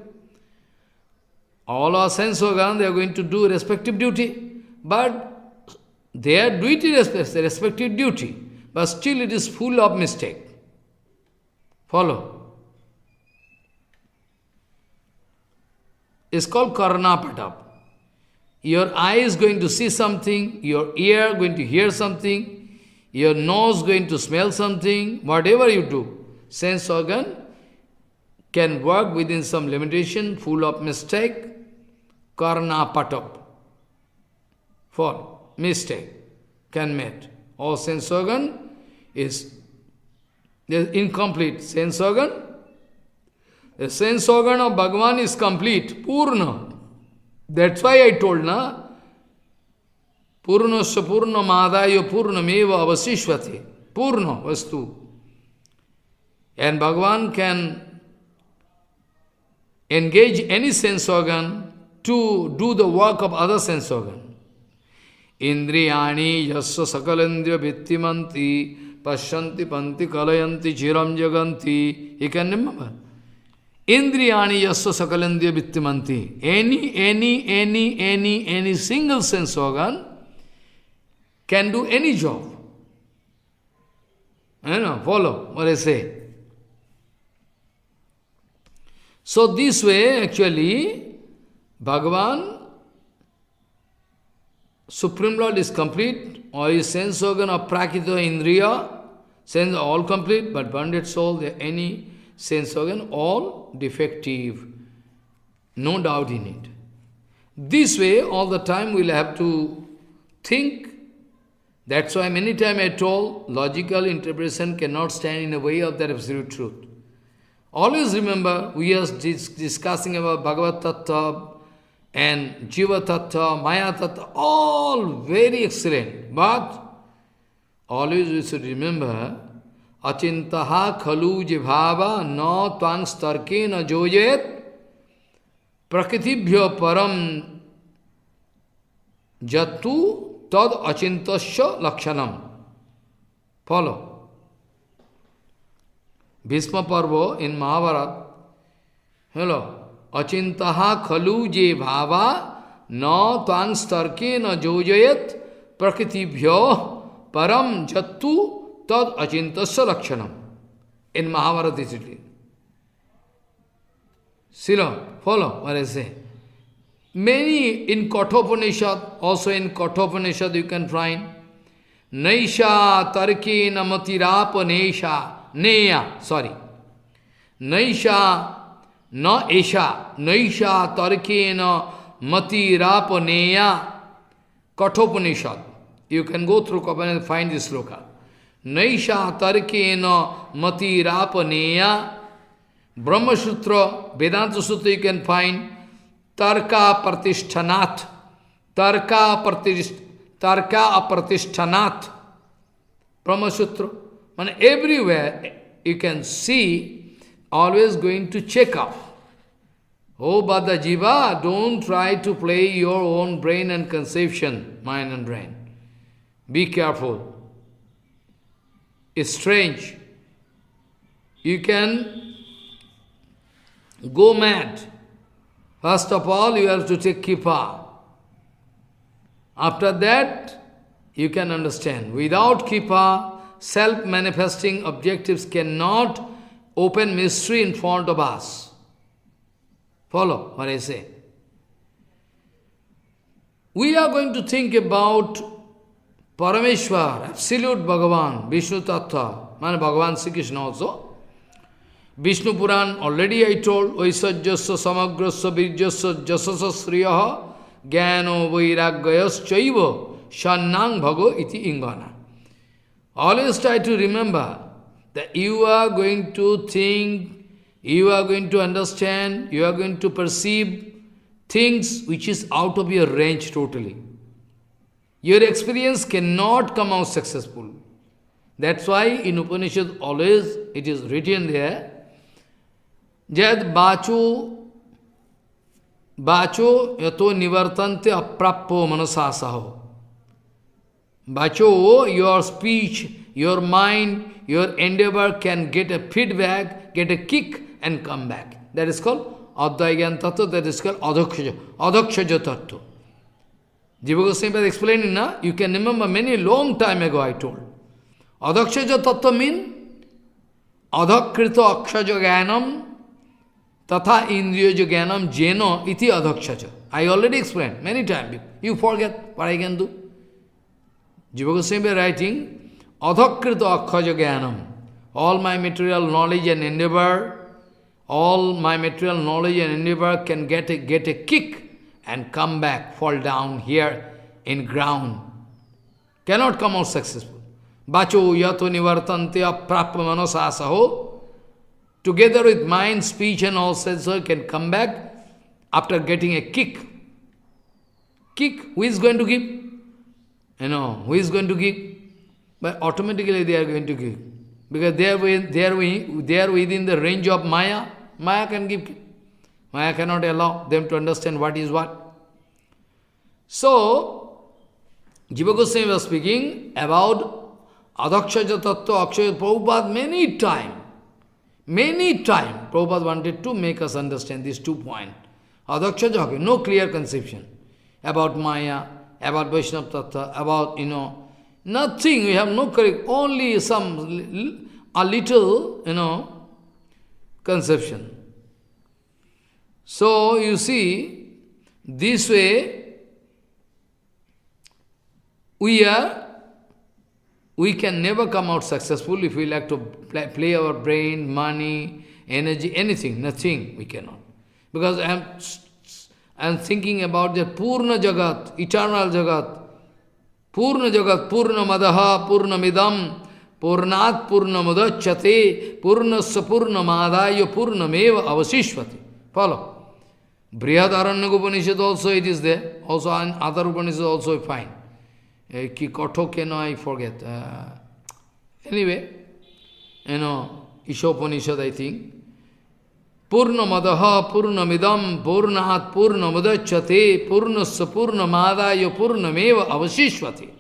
All our sense organs, they are going to do respective duty. But their duty is respective duty. But still it is full of mistake. Follow. It's called Karna Patab. Your eye is going to see something, your ear going to hear something, your nose going to smell something, whatever you do, sense organ can work within some limitation, full of mistake, Karna Patab. For mistake can make. All sense organ is incomplete. Sense organ, the sense organ of Bhagavan is complete, Purna. That's why I told, na? Purnasya purna madaya purnameva avasishvati. Purna vastu. And Bhagavan can engage any sense organ to do the work of other sense organ. Indriyani yasya sakalendriya vittimanti pashyanti panti kalayanti chiram jaganti. You can remember. Indriyani yasya sakalendriya vittimanti. Any single sense organ can do any job. Follow what I say. So this way, actually, Bhagavan, Supreme Lord is complete, or his sense organ of Prakita Indriya, sense are all complete, but bonded soul, any sense organ, all defective. No doubt in it. This way, all the time we'll have to think. That's why many times I told, logical interpretation cannot stand in the way of that absolute truth. Always remember, we are discussing about Bhagavad Tattva and Jiva Tattva, Maya Tattva, all very excellent. But always we should remember, Achintaha khalu jibhava na tvang starke na jojet prakritibhyo param jatu tad achintasya lakshanam. Follow. Bhishma Parva in Mahabharata. Hello. Achintaha khalu je bhava na tvang starke na jojayat prakritibhyo param jattu tad achintasya lakshanam. In Mahabharata is written. Sila, follow what I say. Many in Kathopanishad, also in Kathopanishad you can find Naisha tarke namatirapa nesha. Neya, sorry. Naisha, na esha, naisha tarkena mati rapaneya Kathopanishad. You can go through Kathopanishad and find this sloka. Naisha tarkena matirapaneya. Brahma Sutra, Vedanta Sutra you can find Tarka Pratishthanat. Tarka Apratishthanath. Brahma Sutra. And everywhere you can see, always going to check up. Oh, Bada Jiva, don't try to play your own brain and conception, mind and brain. Be careful. It's strange. You can go mad. First of all, you have to take kippa. After that, you can understand. Without kippa, self-manifesting objectives cannot open mystery in front of us. Follow what I say. We are going to think about Parameshwar, absolute Bhagavan, Vishnu Tattva, man Bhagavan Sri Krishna also. Vishnu Puran, already I told, Vaisajyasya samagrasya virjasya jasasa sriyaha jnano vairagyas chaiva shannang bhago iti ingana. Always try to remember that you are going to think, you are going to understand, you are going to perceive things which is out of your range totally. Your experience cannot come out successful. That's why in Upanishad always it is written there, Jad bacho yato nivartante aprappo manasasaho. Bacho, your speech, your mind, your endeavor can get a feedback, get a kick and come back. That is called Advaigyan Tattva, that is called Adakshaja Tattva. Jiva Goswami was explaining, na? You can remember many long time ago I told. Adakshaja Tattva means Adakrita Akshaja Jnanam Tatha Indriyaja Jnanam Jeno Iti Adakshaja. I already explained many times. You forget what I can do. Jiva Goswami writing, Adhakrita Akshaja Jnanam. All my material knowledge and endeavor, all my material knowledge and endeavor can get a kick and come back, fall down here in ground. Cannot come out successful. Bacho yato nivartante aprappa manasasaho. Together with mind, speech and all senses can come back after getting a kick. Kick, who is going to give? You know, who is going to give? But automatically they are going to give. Because they are within the range of Maya. Maya can give. Maya cannot allow them to understand what is what. So, Jiva Goswami was speaking about Adakshaja Tattva, Akshaja Prabhupada many times. Prabhupada wanted to make us understand these 2 points. Adakshaja, no clear conception about Maya, about Vaishnava Tattva, about, nothing. We have no correct, only a little, conception. So, you see, this way, we can never come out successful if we like to play our brain, money, energy, anything, nothing, we cannot. Because I am thinking about the Purna Jagat, eternal Jagat. Purna Jagat, Purna Madaha, Purna Midam, Purnat Purna Mudachate, Purnasya Purna Madaya, Purna Meva Avasishvati. Follow. Brihadaranya Upanishad also it is there. Also in other Upanishads also you find. Ki Katho Keno I forget. Anyway, Ishopanishad I think. Purna Madaha, Purna Midam, Purnat Purna Mudachate, Purnasya Purna Madaya, Purna Meva Avasishvati.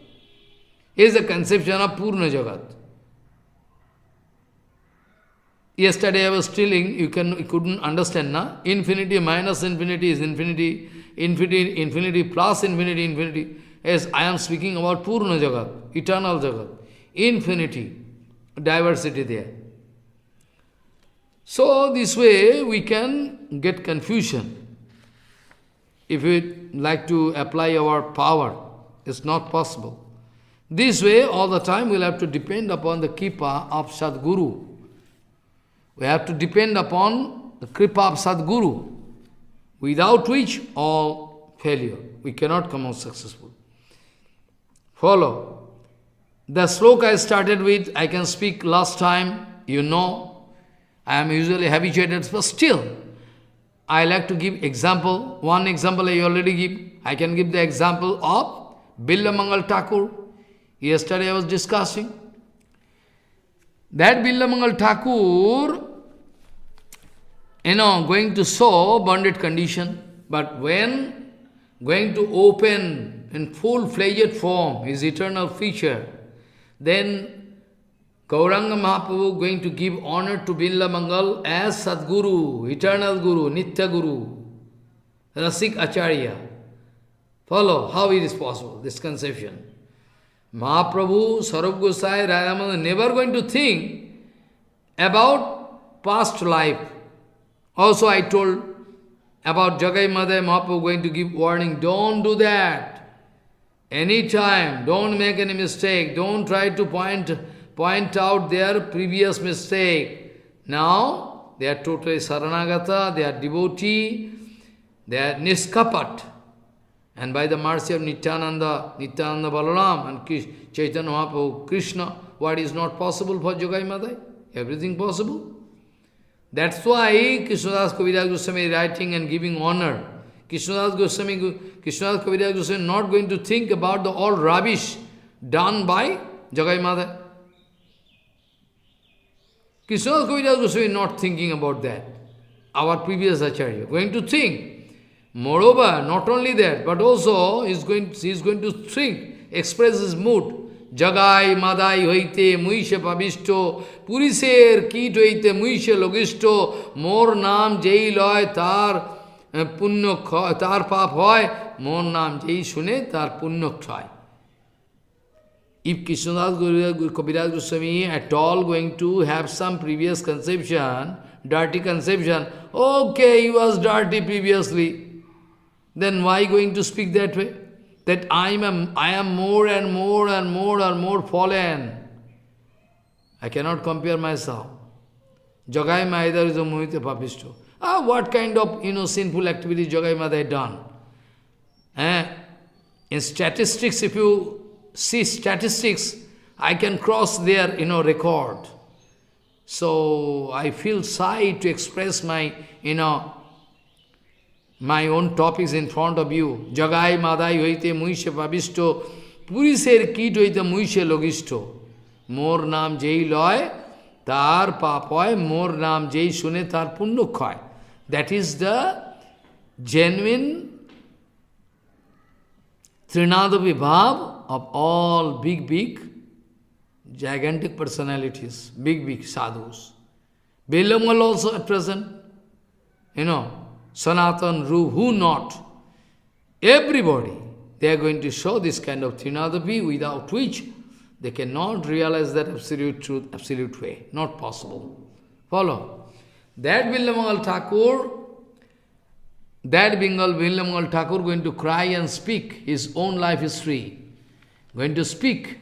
Is the conception of Purna Jagat. Yesterday I was telling, you couldn't understand, na? Infinity minus infinity is infinity, infinity plus infinity. Yes, I am speaking about Purna Jagat, eternal Jagat, infinity, diversity there. So this way we can get confusion. If we like to apply our power, it's not possible. This way all the time we'll have to depend upon the Kripa of Sadguru. We have to depend upon the Kripa of Sadguru, without which all failure. We cannot come out successful. Follow. The sloka I started with, I can speak last time, you know. I am usually habituated, but still, I like to give example. One example I already give. I can give the example of Billamangal Thakur. Yesterday I was discussing. That Billamangal Thakur, going to show bonded condition, but when going to open in full-fledged form his eternal feature, then Gauranga Mahaprabhu going to give honor to Billamangal as Sadguru, eternal Guru, Nitya Guru, Rasik Acharya. Follow how it is possible, this conception. Mahaprabhu, Sarup Gosai, Radhamananda never going to think about past life. Also I told about Jagai Madhai, Mahaprabhu going to give warning, don't do that. Anytime, don't make any mistake, don't try to point out their previous mistake. Now, they are totally Saranagata, they are devotee, they are Niskapat. And by the mercy of Nityananda Balaram and Chaitanya Mahaprabhu, Krishna, what is not possible for Jagai Madhai? Everything possible. That's why Krishnadas Kaviraj Goswami writing and giving honor. Krishnadas Kaviraj Goswami not going to think about the all rubbish done by Jagai Madhai. Krishnadas Kaviraj Goswami not thinking about that. Our previous Acharya going to think. Moreover, not only that, but also he is going to think, express his mood. Jagai Madai hoite muishe pabisto, Puriser kit hoite muishe logisto, more naam jai loy tar punyo tar pap hoy, more naam jai sune tar punyo khay. If Krishnadas Kaviraj Goswami at all going to have some previous conception, dirty conception, okay, he was dirty previously, then why going to speak that way? That I am more and more fallen. I cannot compare myself. Jagai Madhai is a Mohita Papisto. What kind of sinful activity Jagai Madhai done? In statistics, if you see statistics, I can cross their record. So I feel shy to express my own topics in front of you. Jagai Madhai hoite muishe pabisto, Puriser kit hoite muishe logisto. More naam jai loy, tar papoy, more naam jai sune tar punno khoy. That is the genuine Trinada Vibhav of all big, gigantic personalities, big sadhus. Belamal also at present, Sanatan, Rup, who not? Everybody, they are going to show this kind of Trinadapi, without which they cannot realize that absolute truth, absolute way. Not possible. Follow. That Billamangal Thakur going to cry and speak his own life history. Going to speak.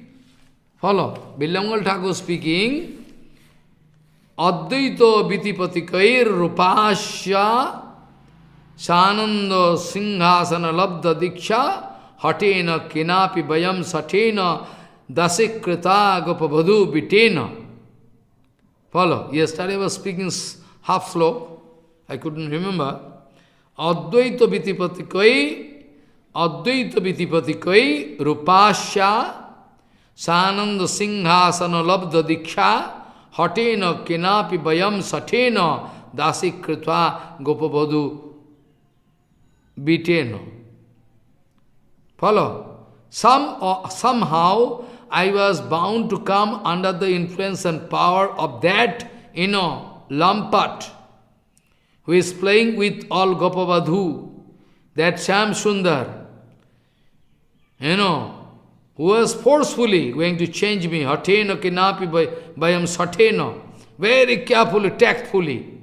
Follow. Billamangal Thakur speaking, Advaito Vitipatikair Rupasya Sananda Singhasana Labda Diksha Hatena Kinapi Bayam Satena Dasikrita Gopabhadu Bitena. Follow. Yesterday I was speaking half slow. I couldn't remember. Advaita Vitipatikai Rupasya Sananda Singhasana Labda Diksha Hatena Kinapi Bayam Satena Dasikrita Gopabhadu Bitena. Follow. Somehow I was bound to come under the influence and power of that, Lampat, who is playing with all Gopavadhu, that Sham Sundar, who was forcefully going to change me, Hatena Kinapi Bayam Satena, very carefully, tactfully.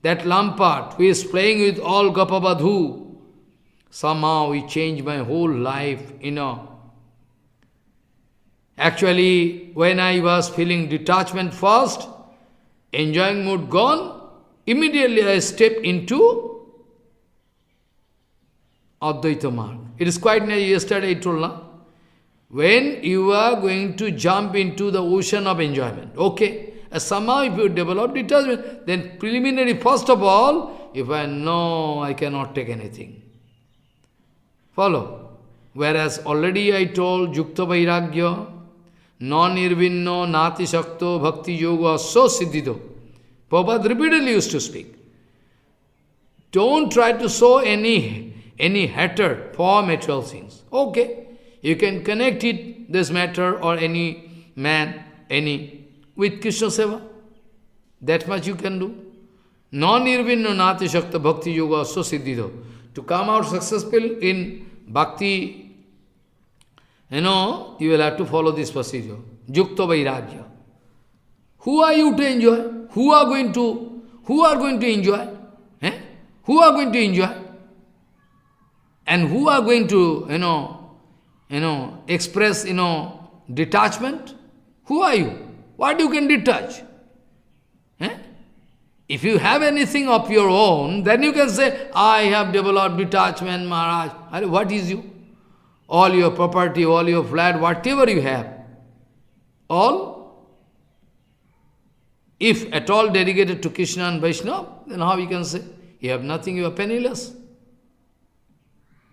That Lampat, who is playing with all Gopavadhu, somehow he changed my whole life, Actually, when I was feeling detachment first, enjoying mood gone, immediately I step into Advaita Marg. It is quite nice. Yesterday I told, when you are going to jump into the ocean of enjoyment. Okay, somehow if you develop detachment, then preliminary, first of all, if I know I cannot take anything. Follow? Whereas already I told Yukta Vairagya, non-nirvinno nati shakto bhakti yoga so siddhido. Prabhupada repeatedly used to speak. Don't try to show any hatred for material things. Okay, you can connect it, this matter or any man, with Krishna Seva. That much you can do. Non-nirvinno nati shakta bhakti yoga so siddhido. To come out successful in bhakti, you will have to follow this procedure. Yukta Vairagya. Who are you to enjoy? Who are going to enjoy? Eh? Who are going to enjoy? And who are going to, express, detachment? Who are you? What you can detach? Eh? If you have anything of your own, then you can say, I have developed detachment, Maharaj. What is you? All your property, all your flat, whatever you have, all, if at all dedicated to Krishna and Vaishnava, then how you can say? You have nothing, you are penniless.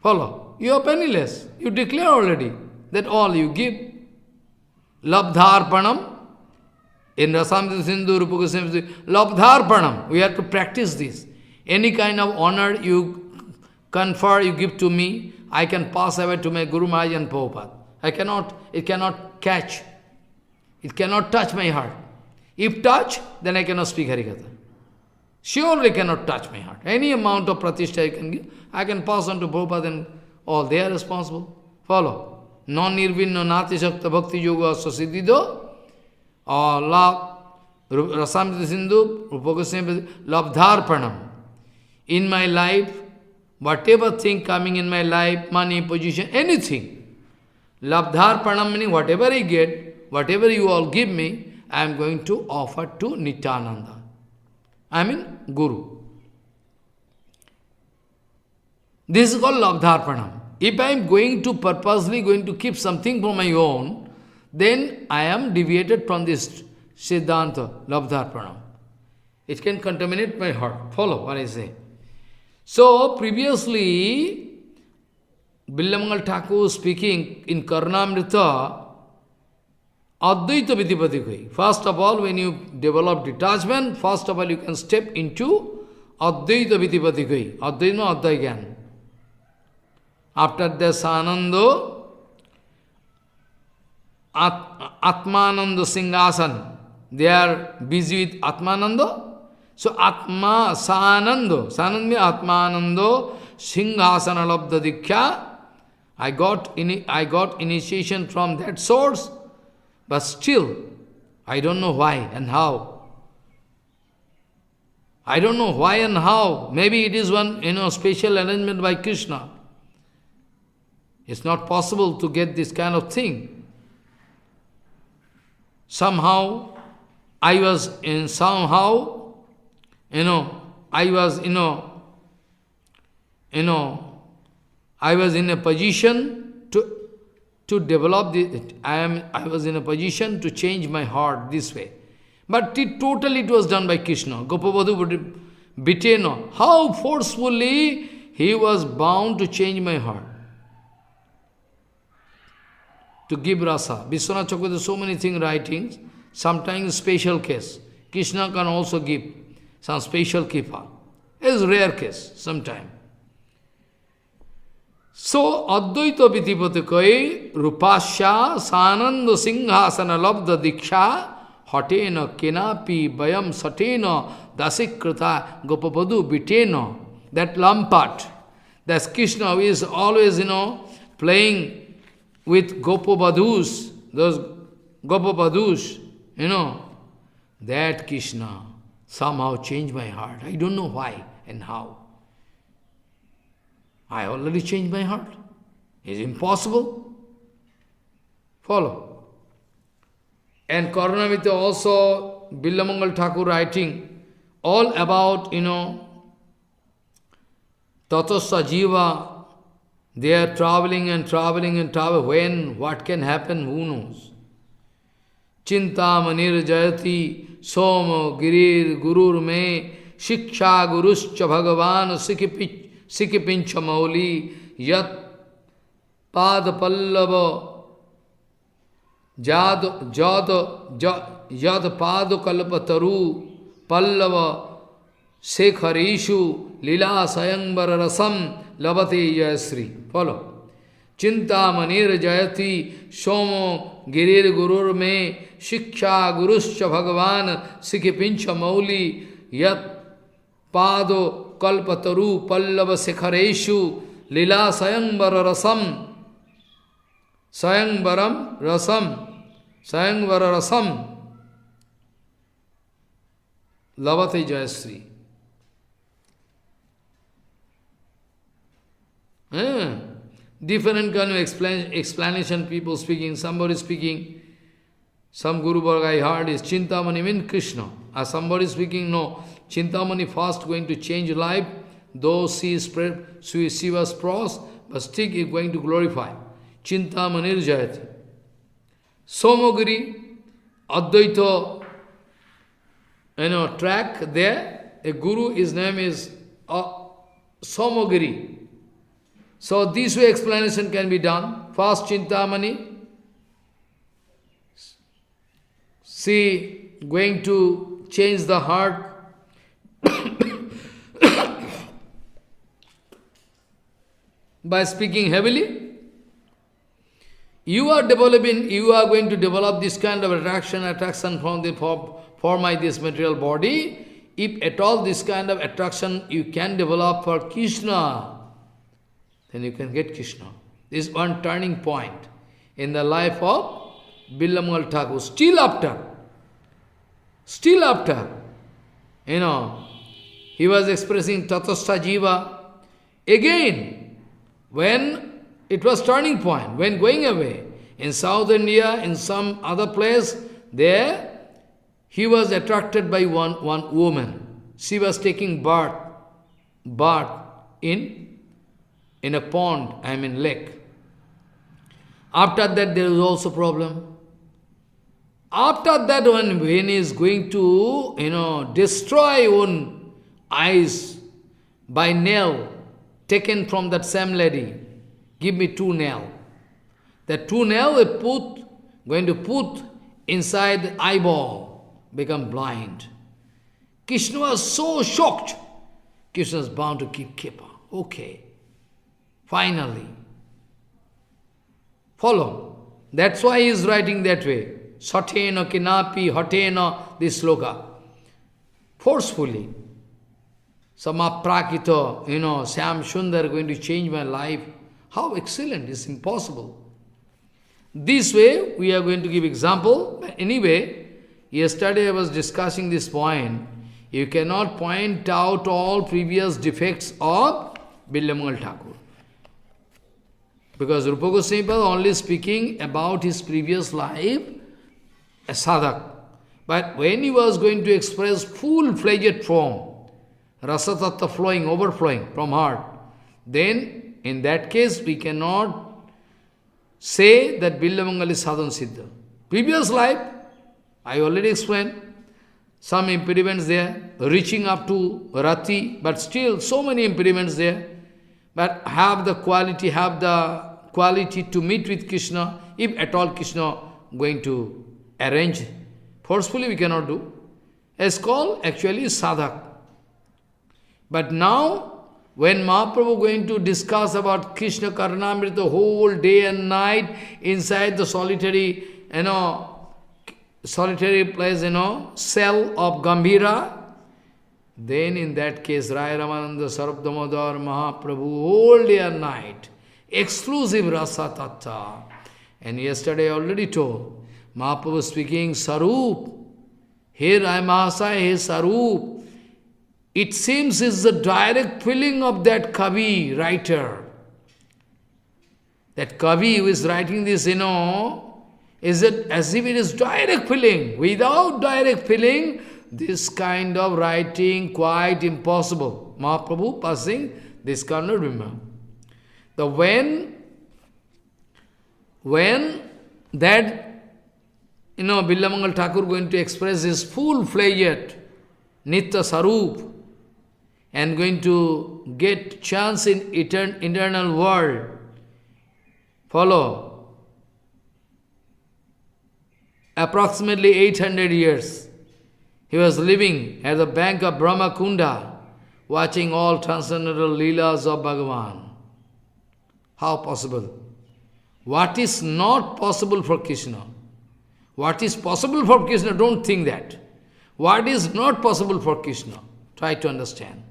Follow? You are penniless. You declare already that all you give. Labdharpanam. In Rasamrita Sindhu, Rupa Goswami, Labdharpanam. We have to practice this. Any kind of honor you confer, you give to me, I can pass away to my Guru Maharaj and Prabhupada. It cannot catch. It cannot touch my heart. If touch, then I cannot speak Harikatha. Surely cannot touch my heart. Any amount of pratishtha I can give, I can pass on to Prabhupada and all. They are responsible. Follow. Non-nirvinno nati shakta bhakti yoga sasiddhido. Or Rasamrita Sindhu, Rupa Goswami, Labdharpanam. In my life, whatever thing coming in my life, money, position, anything. Labdharpanam meaning whatever I get, whatever you all give me, I am going to offer to Nityananda. I mean Guru. This is called Labdharpanam. If I am purposely going to keep something for my own, then I am deviated from this Siddhanta, Labdharpanam. It can contaminate my heart. Follow what I say. So, previously, Billamangal Thakur speaking in Karnamrita, Advaita Vidipati. First of all, when you develop detachment, first of all you can step into Advaita Vidipati. Advaita no Advaita. After this Sanando, Atmananda Singhasan, they are busy with Atmananda. So Atma Sanando, Sanand means Atmanando Singhasana Labdha Diksha. I got initiation from that source, but still I don't know why and how. I don't know why and how. Maybe it is one special arrangement by Krishna. It's not possible to get this kind of thing. Somehow, I was in a position to develop I was in a position to change my heart this way. But it was done by Krishna. Gopavadhu Biteno. How forcefully he was bound to change my heart. To give rasa. Vishwanath Chakravarti, so many things writings, sometimes special case. Krishna can also give some special kripa. It's rare case, sometimes. So, Advaita Vidipatikai, Rupasya, Sananda Singhasana Labdha Diksha, Hatena Kenapi, Bayam Satena, Dasikrita, Gopapadu Bitena, that Lampat, that's Krishna who is always, playing with Gopabadhus, those Gopabadhus, that Krishna somehow changed my heart. I don't know why and how. I already changed my heart. It's impossible. Follow. And Karnamrita also, Billamangal Thakur writing all about, Tatasya Jiva, They are traveling and traveling and traveling. When, what can happen, who knows? Chinta manir jayati somo girir gurur me shiksha guruscha bhagavan sikipincha mauli yat pad pallava yad pad kalpataru pallava sekharishu lila sayangvara rasam labate yasri. Follow. Chinta manir jayati somo girir gurur me shiksha guruscha bhagavan sikipincha mauli yat pado kalpataru pallava sekhareshu lila sayangvara rasam sayangvara rasam labate jayasri. Different kind of explanation people speaking. Somebody speaking, some Guru Varga I heard is Chintamani means Krishna. Or somebody speaking, no, Chintamani first going to change life, though she was pros, but still is going to glorify. Chintamani Jayati. Somogiri, Advaita, track there, a Guru, his name is Somogiri. So this way explanation can be done. First Chintamani, she going to change the heart by speaking heavily. You are going to develop this kind of attraction from this material body. If at all this kind of attraction you can develop for Krishna, then you can get Krishna. This is one turning point in the life of Billamangal Thakur. Still after, he was expressing Tatastha Jiva. Again, when it was turning point, when going away, in South India, in some other place, there, he was attracted by one woman. She was taking bath in a pond, lake. After that, there is also problem. After that, when he is going to, destroy own eyes by nail taken from that same lady, give me 2 nail. That 2 nail going to put inside the eyeball, become blind. Krishna was so shocked. Krishna is bound to keep kippa. Okay. Finally. Follow. That's why he is writing that way. Satena kinapi hatena, this sloka. Forcefully. Samaprakita, Sam Sundar going to change my life. How excellent, it's impossible. This way, we are going to give example. But anyway, yesterday I was discussing this point. You cannot point out all previous defects of Billamangal Thakur. Because Rupa Goswami was only speaking about his previous life as sadhak. But when he was going to express full-fledged form, rasa tattva flowing, overflowing from heart, then in that case we cannot say that Billamangal is sadhan siddha. Previous life, I already explained, some impediments there, reaching up to Rati, but still so many impediments there. But have the quality to meet with Krishna, if at all Krishna going to arrange. Forcefully we cannot do. It's called actually sadhak. But now, when Mahaprabhu going to discuss about Krishna Karnamrita the whole day and night inside the solitary place, cell of Gambhira, then in that case, Rai Ramananda Sarabdamodar Mahaprabhu whole day and night, exclusive rasa tattva. And yesterday I already told, Mahaprabhu speaking Sarup. Here I am Mahasaya, here Sarup. It seems is the direct feeling of that Kavi, writer. That Kavi who is writing this, is it as if it is direct feeling. Without direct feeling, this kind of writing quite impossible. Mahaprabhu passing, this cannot remember. The when that, Billamangal Thakur going to express his full-fledged Nitya Sarup and going to get chance in eternal world. Follow. Approximately 800 years. He was living at the bank of Brahma Kunda, watching all transcendental leelas of Bhagavan. How possible? What is not possible for Krishna? What is possible for Krishna? Don't think that. What is not possible for Krishna? Try to understand.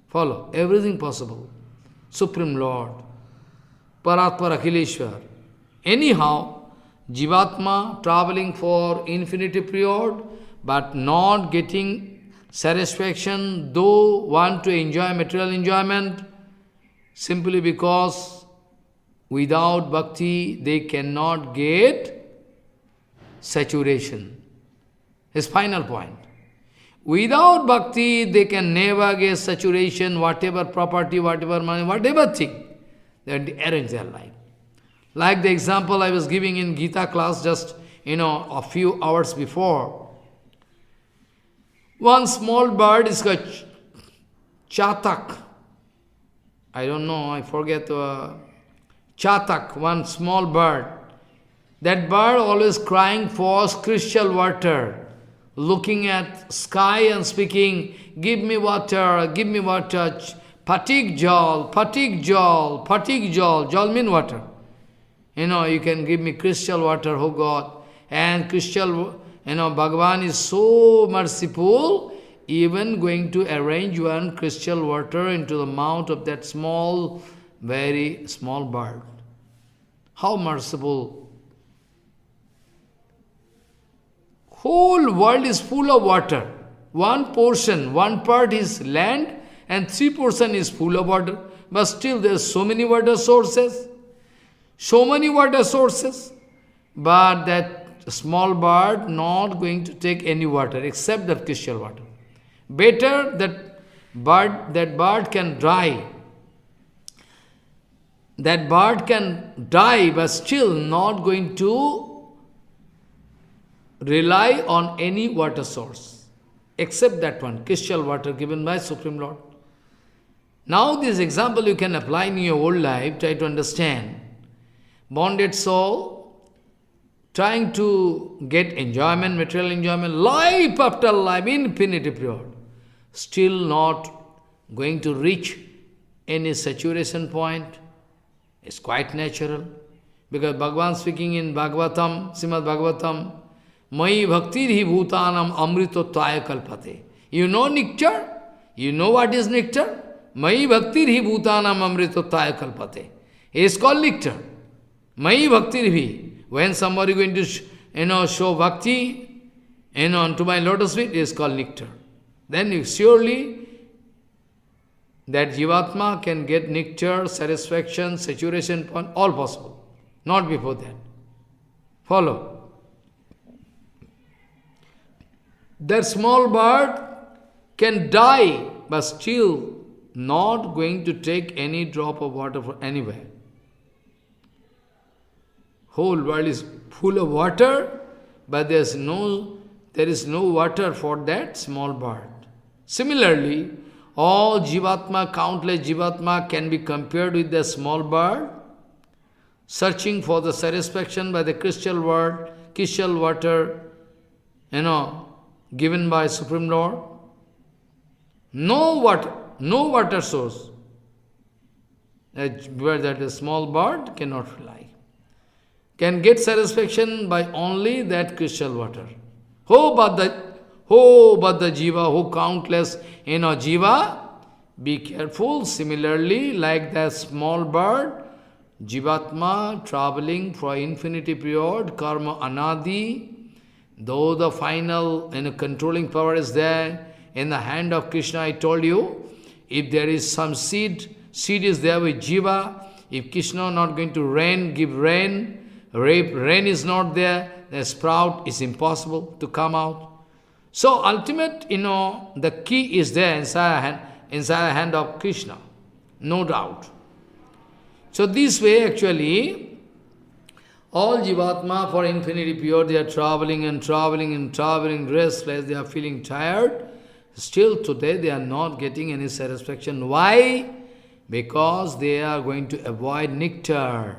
Follow. Everything possible. Supreme Lord. Paratpar Akhileshwar. Anyhow, Jivatma traveling for infinity period, but not getting satisfaction, though want to enjoy material enjoyment, simply because without bhakti they cannot get saturation. His final point. Without bhakti they can never get saturation, whatever property, whatever money, whatever thing. They arrange their life. Like the example I was giving in Gita class just, a few hours before. One small bird is called chatak. I don't know, I forget. Chatak, one small bird. That bird always crying for crystal water, looking at sky and speaking, give me water, give me water. Patik jal, patik jal, patik jal. Jal mean water. You can give me crystal water, oh God. And crystal, Bhagavan is so merciful, even going to arrange one crystal water into the mouth of that small, very small bird. How merciful. Whole world is full of water. One portion, one part is land, and 3% is full of water. But still there are so many water sources. So many water sources. But that small bird not going to take any water except that crystal water. Better that bird can die. That bird can die, but still not going to rely on any water source, except that one, crystal water given by Supreme Lord. Now this example you can apply in your whole life, try to understand. Bonded soul, trying to get enjoyment, material enjoyment, life after life, infinity period, still not going to reach any saturation point. It's quite natural. Because Bhagavan speaking in Bhagavatam, Srimad Bhagavatam, Mai bhaktir hi bhutanam amritotvaya kalpate. You know nectar? You know what is nectar? Mai bhaktir hi bhutanam amritotvaya kalpate. It's called nectar. Mai bhaktir hi. When somebody going to show bhakti, to my lotus feet, it is called nectar. Then you surely that Jivatma can get nectar, satisfaction, saturation point, all possible. Not before that. Follow. That small bird can die, but still not going to take any drop of water from anywhere. Whole world is full of water, but there is no water for that small bird. Similarly, all Jivatma, countless Jivatma can be compared with the small bird, searching for the satisfaction by the crystal water, given by Supreme Lord. No water source, where that a small bird cannot rely. Can get satisfaction by only that crystal water. But the Jiva, who countless, Jiva, be careful. Similarly, like that small bird, Jivatma traveling for infinity period, karma anadi, though the final controlling power is there, in the hand of Krishna, I told you, if there is some seed is there with Jiva, if Krishna not going to give rain is not there, the sprout is impossible to come out. So ultimate, the key is there inside the hand of Krishna, no doubt. So this way actually, all Jivatma for infinity pure, they are traveling and traveling and traveling, restless, they are feeling tired. Still today they are not getting any satisfaction. Why? Because they are going to avoid nectar,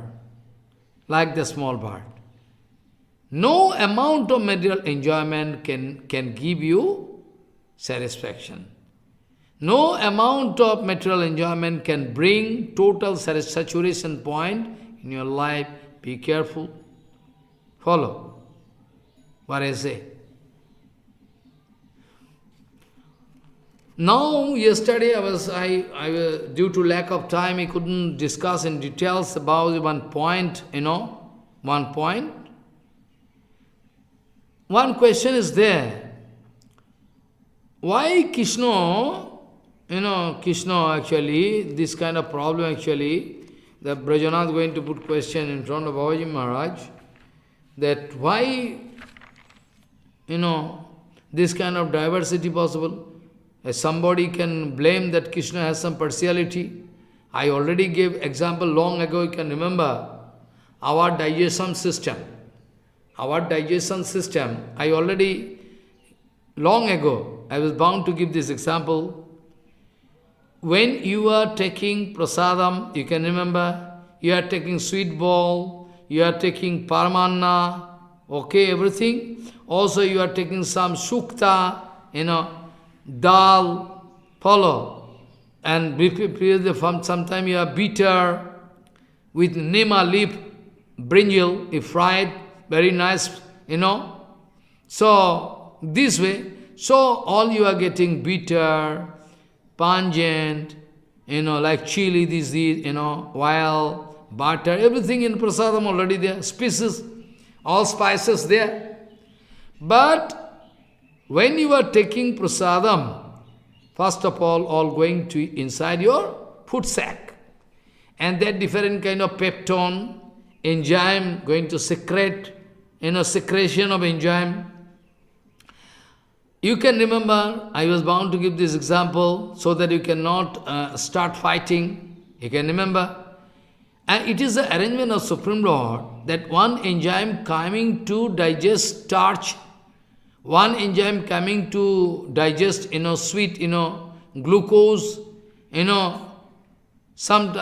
like the small bird. No amount of material enjoyment can give you satisfaction. No amount of material enjoyment can bring total saturation point in your life. Be careful. Follow what I say. Now, yesterday due to lack of time, I couldn't discuss in details about one point, one point. One question is there. Why Krishna, Krishna actually, this kind of problem actually, the Brajanath is going to put question in front of Babaji Maharaj, that why, this kind of diversity possible? Somebody can blame that Krishna has some partiality. I already gave example long ago, you can remember, our digestion system. Our digestion system, I already, long ago, I was bound to give this example. When you are taking prasadam, you can remember, you are taking sweet ball, you are taking paramanna, okay, everything. Also you are taking some sukta, dal, follow. And previously from sometime you are bitter with nema leaf, brinjal, if fried, very nice, So, this way, so all you are getting bitter, pungent, like chili, this, oil, butter, everything in prasadam already there, spices, all spices there. But when you are taking prasadam, first of all going to inside your food sac. And that different kind of peptone, enzyme going to secrete, secretion of enzyme. You can remember, I was bound to give this example so that you cannot start fighting. You can remember. And it is the arrangement of Supreme Lord that one enzyme coming to digest starch, one enzyme coming to digest, sweet, glucose, some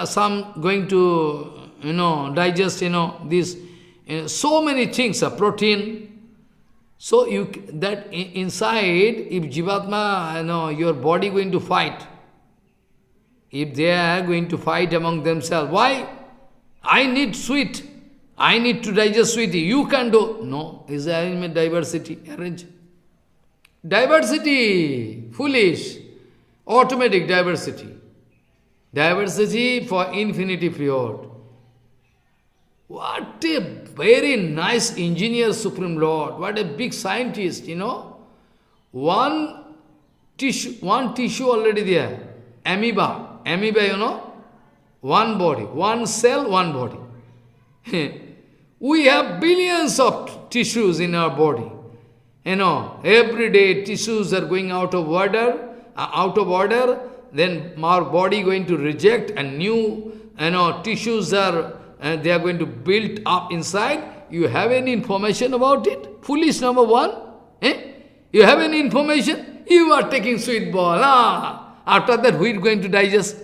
going to, digest, this, so many things, protein. So that inside, if Jivatma, your body going to fight, if they are going to fight among themselves, why? I need sweet. I need to digest sweet. You can do. No, is arrangement diversity. Arrange. Diversity, foolish. Automatic diversity. Diversity for infinity pure. What a very nice engineer, Supreme Lord. What a big scientist, One tissue already there. Amoeba. Amoeba, one body. One cell, one body. We have billions of tissues in our body. Every day tissues are going out of order, then our body going to reject and new, tissues are, they are going to build up inside. You have any information about it? Foolish number one. You have any information? You are taking sweet ball. After that, who is going to digest?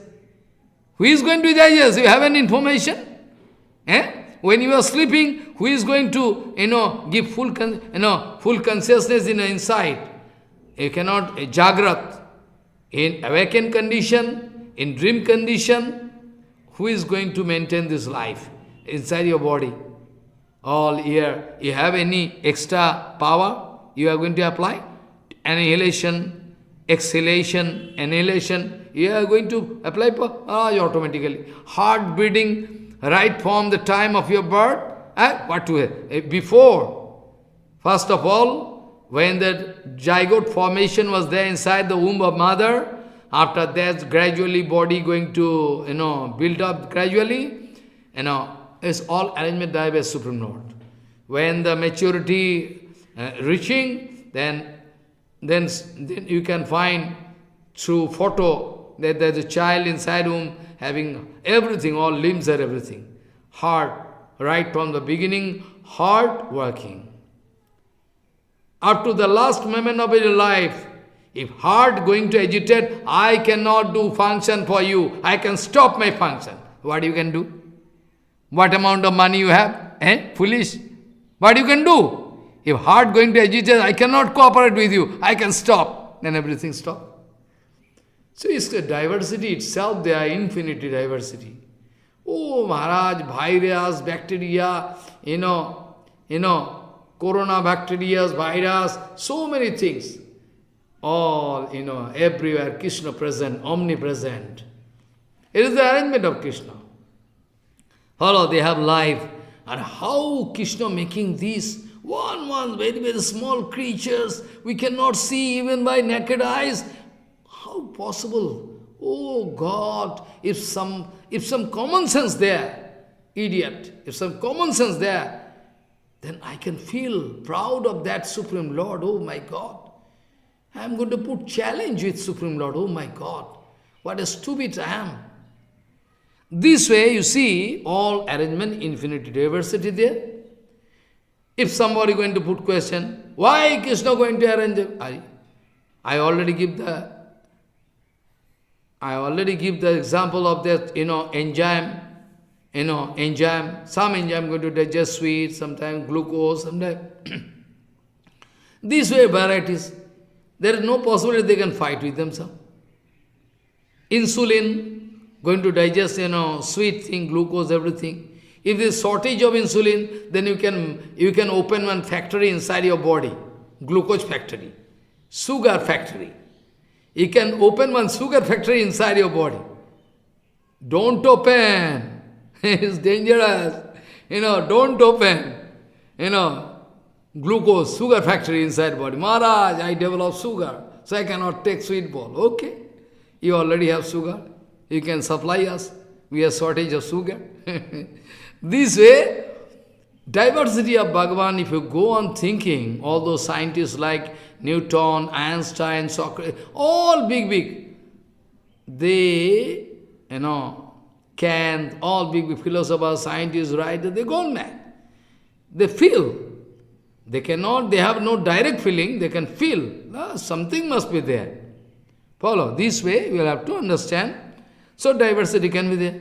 Who is going to digest? You have any information? When you are sleeping, who is going to, give full consciousness inside? You cannot, jagrat. In awakened condition, in dream condition, who is going to maintain this life inside your body? All here, you have any extra power you are going to apply? Annihilation, exhalation, annihilation, you are going to apply automatically. Heart beating right from the time of your birth. Before, first of all, when the zygote formation was there inside the womb of mother, after that, gradually body going to, build up gradually, it's all arrangement by Supreme Lord. When the maturity reaching, then you can find through photo that there's a child inside whom having everything, all limbs and everything. Heart, right from the beginning, heart working. Up to the last moment of your life, if heart going to agitate, I cannot do function for you, I can stop my function. What you can do? What amount of money you have? Foolish. What you can do? If heart going to agitate, I cannot cooperate with you, I can stop. Then everything stop. So it's the diversity itself, there are infinity diversity. Oh Maharaj, virus, bacteria, corona bacteria, virus, so many things. All, everywhere, Krishna present, omnipresent. It is the arrangement of Krishna. Hello, they have life. And how Krishna making these one, very, very small creatures, we cannot see even by naked eyes. How possible? Oh God, if some common sense there, idiot, if some common sense there, then I can feel proud of that Supreme Lord. Oh my God. I am going to put challenge with Supreme Lord. Oh my God. What a stupid I am. This way you see all arrangement, infinity, diversity there. If somebody going to put question, why Krishna going to arrange it? I already give the example of that, enzyme. Enzyme, some enzyme going to digest sweet, sometimes glucose, sometimes. This way varieties. There is no possibility they can fight with themselves. Insulin, going to digest, sweet thing, glucose, everything. If there is shortage of insulin, then you can open one factory inside your body, glucose factory, sugar factory. You can open one sugar factory inside your body. Don't open. It's dangerous. Don't open. Glucose, sugar factory inside body. Maharaj, I develop sugar, so I cannot take sweet ball. Okay. You already have sugar. You can supply us. We have shortage of sugar. This way, diversity of Bhagavan, if you go on thinking, all those scientists like Newton, Einstein, Socrates, all big, they, Kant, all big philosophers, scientists, writers, they go mad. They feel. They have no direct feeling, they can feel. Something must be there. Follow. This way, we will have to understand. So diversity can be there.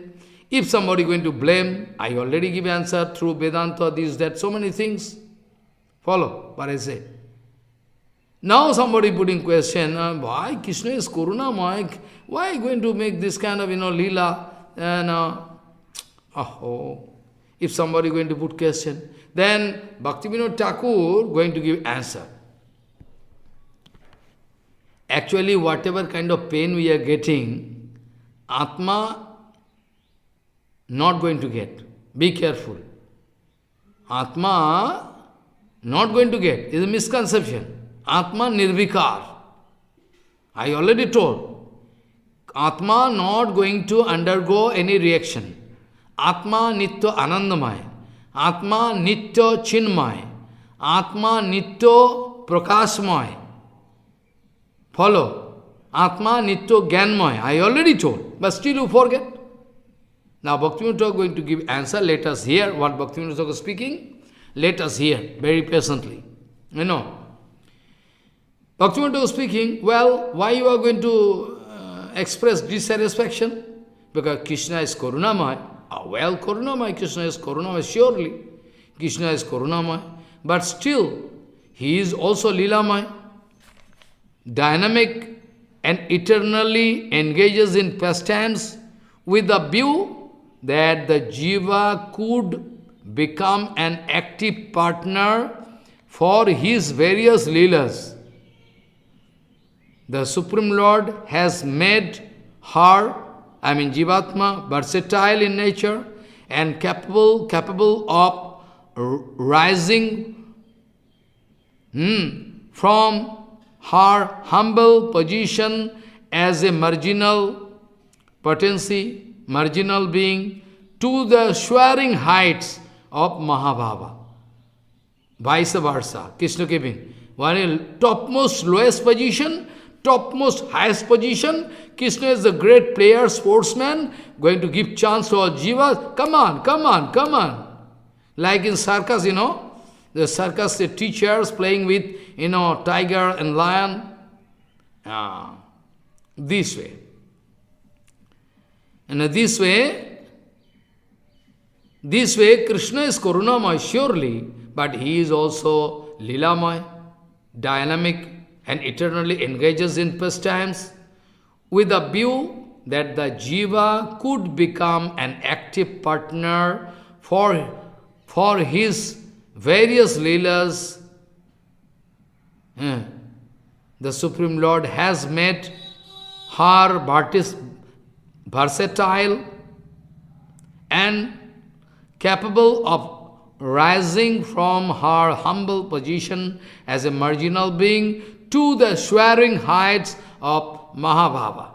If somebody going to blame, I already give answer through Vedanta, this, that, so many things. Follow what I say. Now somebody putting question, why Krishna is Karunamaya? Why going to make this kind of, lila? And, if somebody going to put question, then Bhaktivinoda Thakur going to give answer. Actually, whatever kind of pain we are getting, Atma not going to get. Be careful. Atma not going to get. It is a misconception. Atma nirvikar. I already told. Atma not going to undergo any reaction. Atma nitya anandamaya. Atma nitya chinmaya. Atma nitya prakashmaya. Follow. Atma nitya gyanmaya. I already told. But still you forget. Now Bhaktivinoda Thakur going to give answer. Let us hear what Bhaktivinoda Thakur is speaking. Let us hear very patiently. Bhaktivinoda Thakur is speaking, well, why you are going to express dissatisfaction? Because Krishna is Karunamaya. Well, Karunamaya, Krishna is Karunamaya, surely. Krishna is Karunamaya. But still, he is also Lilamaya. Dynamic and eternally engages in pastimes with the view that the Jiva could become an active partner for his various Leelas. The Supreme Lord has made her, Jivatma, versatile in nature and capable of rising from her humble position as a marginal potency, marginal being, to the soaring heights of Mahabhava. Vice versa, Krishna giving one topmost, lowest position topmost, highest position. Krishna is the great player, sportsman, going to give chance to all jivas. Come on, come on, come on. Like in circus, the circus the teachers playing with, tiger and lion. This way. And this way, Krishna is Karunamaya, surely, but he is also Leelamaya, dynamic, and eternally engages in pastimes, with a view that the jiva could become an active partner for his various leelas. The Supreme Lord has made her versatile and capable of rising from her humble position as a marginal being to the soaring heights of Mahabhava.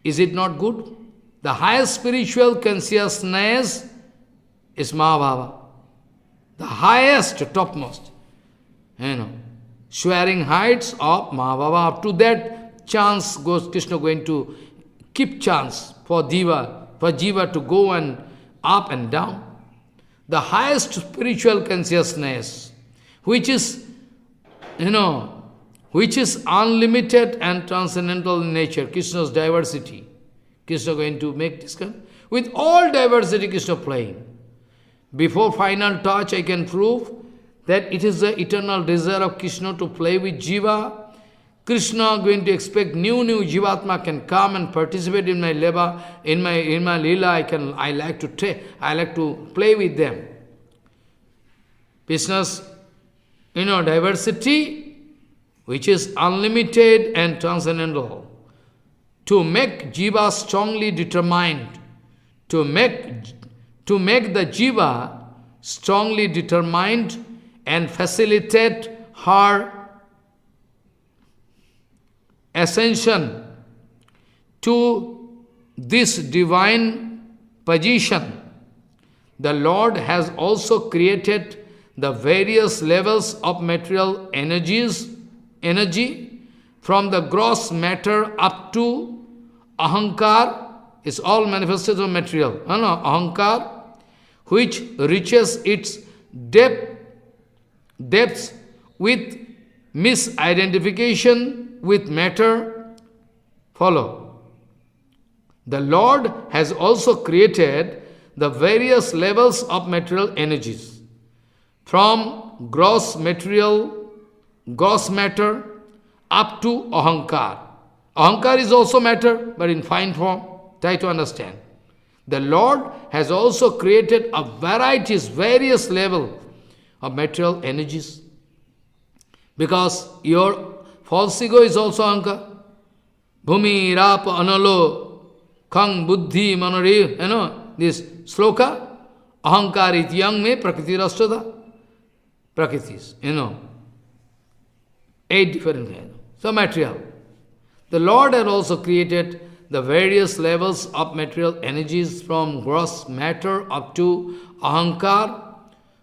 Is it not good? The highest spiritual consciousness is Mahabhava. The highest, topmost, soaring heights of Mahabhava. Up to that chance goes Krishna going to keep chance for Jiva to go and up and down. The highest spiritual consciousness, which is unlimited and transcendental in nature, Krishna's diversity. Krishna going to make this kind. With all diversity, Krishna playing. Before final touch, I can prove that it is the eternal desire of Krishna to play with Jiva. Krishna going to expect new Jivatma can come and participate in my leva, in my Leela. I like to play with them. Krishna's diversity, which is unlimited and transcendental, to make Jiva strongly determined, to make the Jiva strongly determined and facilitate her ascension to this divine position. The Lord has also created the various levels of material energy from the gross matter up to ahankar, is all manifested of material. Ahankar, which reaches its depths with misidentification with matter. Follow. The Lord has also created the various levels of material energies, from gross matter up to ahankar. Ahankar is also matter, but in fine form. Try to understand. The Lord has also created a various levels of material energies. Because your false ego is also ahankar. Bhumi, rapa, analo, khang, buddhi, manori, this sloka, ahankar ityang me prakriti rastada. Prakritis, 8 different kinds. So material. The Lord had also created the various levels of material energies from gross matter up to ahankar,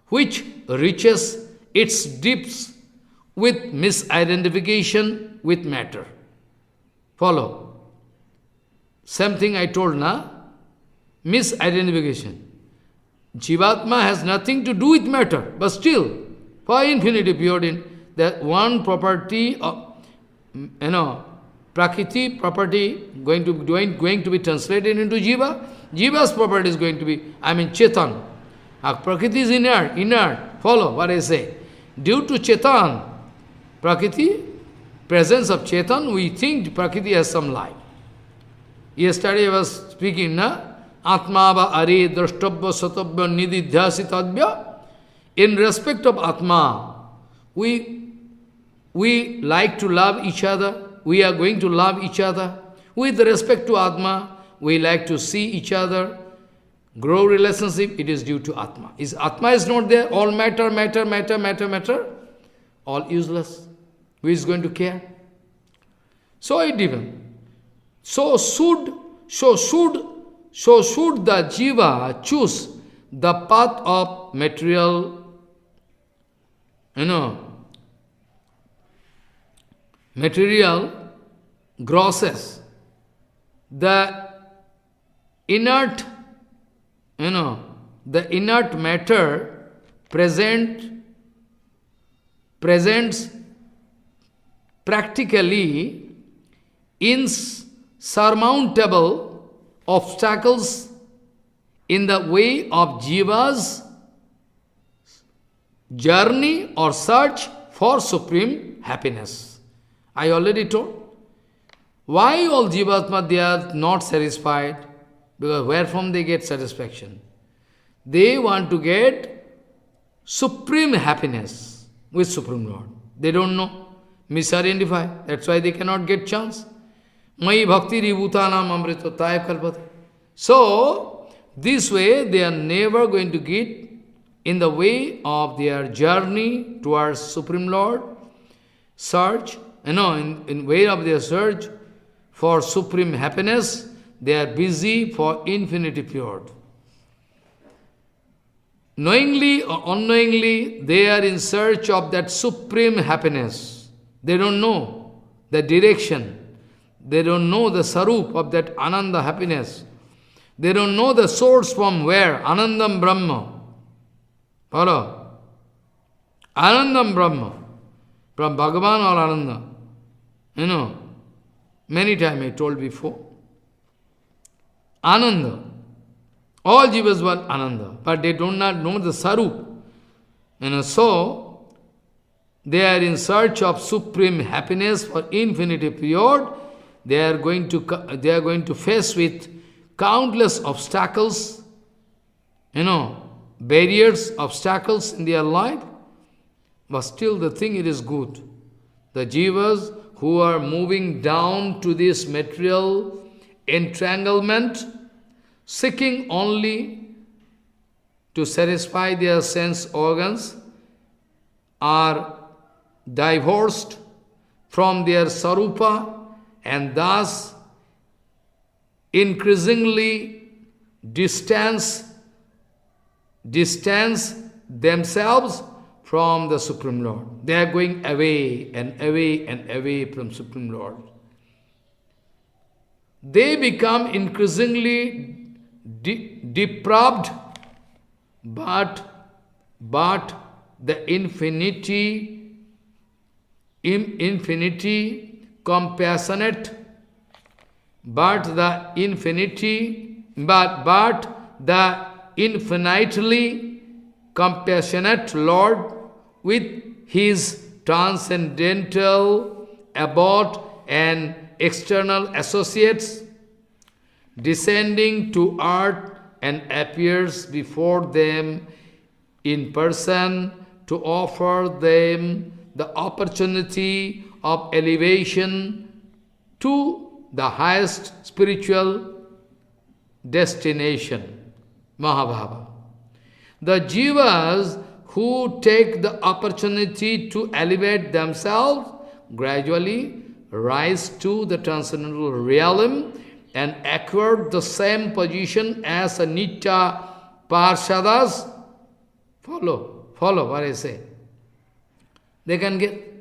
which reaches its depths with misidentification with matter. Follow. Same thing I told, misidentification. Jivatma has nothing to do with matter, but still, for infinity period, that one property of, Prakriti property going to be translated into Jiva. Jiva's property is going to be, Chetan. Prakriti is inert. Follow what I say. Due to Chetan, Prakriti, presence of Chetan, we think Prakriti has some life. Yesterday I was speaking, Atma va are drashtabhya satabhya nididhyasitadhya. In respect of Atma, we like to love each other. We are going to love each other. With respect to Atma, we like to see each other, grow relationship. It is due to Atma. Atma is not there, all matter, all useless. Who is going to care? So it even. So should the jiva choose the path of material, material grosses, the inert, the inert matter presents practically insurmountable obstacles in the way of Jiva's journey or search for supreme happiness. I already told. Why all Jivatma they are not satisfied? Because where from they get satisfaction? They want to get supreme happiness with Supreme Lord. They don't know. Misidentify. That's why they cannot get chance. Mai bhakti ribhutanam amrita tayab kalpate. So, this way they are never going to get in the way of their journey towards Supreme Lord, search, in way of their search for supreme happiness, they are busy for infinity period. Knowingly or unknowingly, they are in search of that supreme happiness. They don't know the direction. They don't know the sarup of that Ananda happiness. They don't know the source from where, Anandam Brahma. Follow? Anandam Brahma. From Bhagavan or Ananda. Many times I told before. Ananda. All jivas were Ananda, but they do not know the sarup. So, they are in search of supreme happiness for infinity period. They are going to face with countless obstacles, barriers, obstacles in their life. But still the thing it is good. The jivas who are moving down to this material entanglement, seeking only to satisfy their sense organs, are divorced from their sarupa and thus increasingly distance themselves from the Supreme Lord. They are going away and away and away from Supreme Lord. They become increasingly depraved, but the infinity compassionate, but the infinitely compassionate Lord with His transcendental abode and external associates descending to earth and appears before them in person to offer them the opportunity of elevation to the highest spiritual destination, Mahabhava. The jivas who take the opportunity to elevate themselves gradually rise to the transcendental realm and acquire the same position as a Nitya Parshadas. Follow what I say. They can get.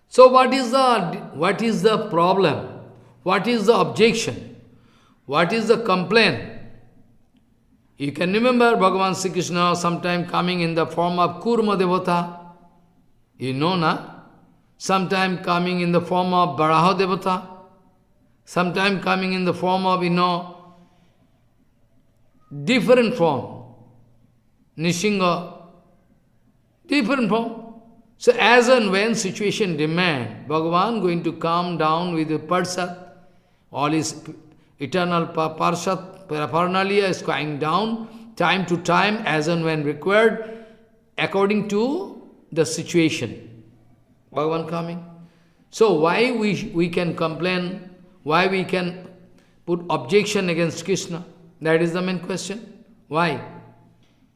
So what is the problem? What is the objection? What is the complaint? You can remember Bhagavan Sri Krishna sometime coming in the form of Kurma Devata. You know, na? Sometime coming in the form of Baraha Devata. Sometime coming in the form of, different form. Nishinga. Different form. So as and when situation demand, Bhagavan going to come down with a parshat. All his eternal parshat, paraphernalia is going down time to time as and when required according to the situation. Bhagavan coming. So why we can complain, why we can put objection against Krishna? That is the main question. Why?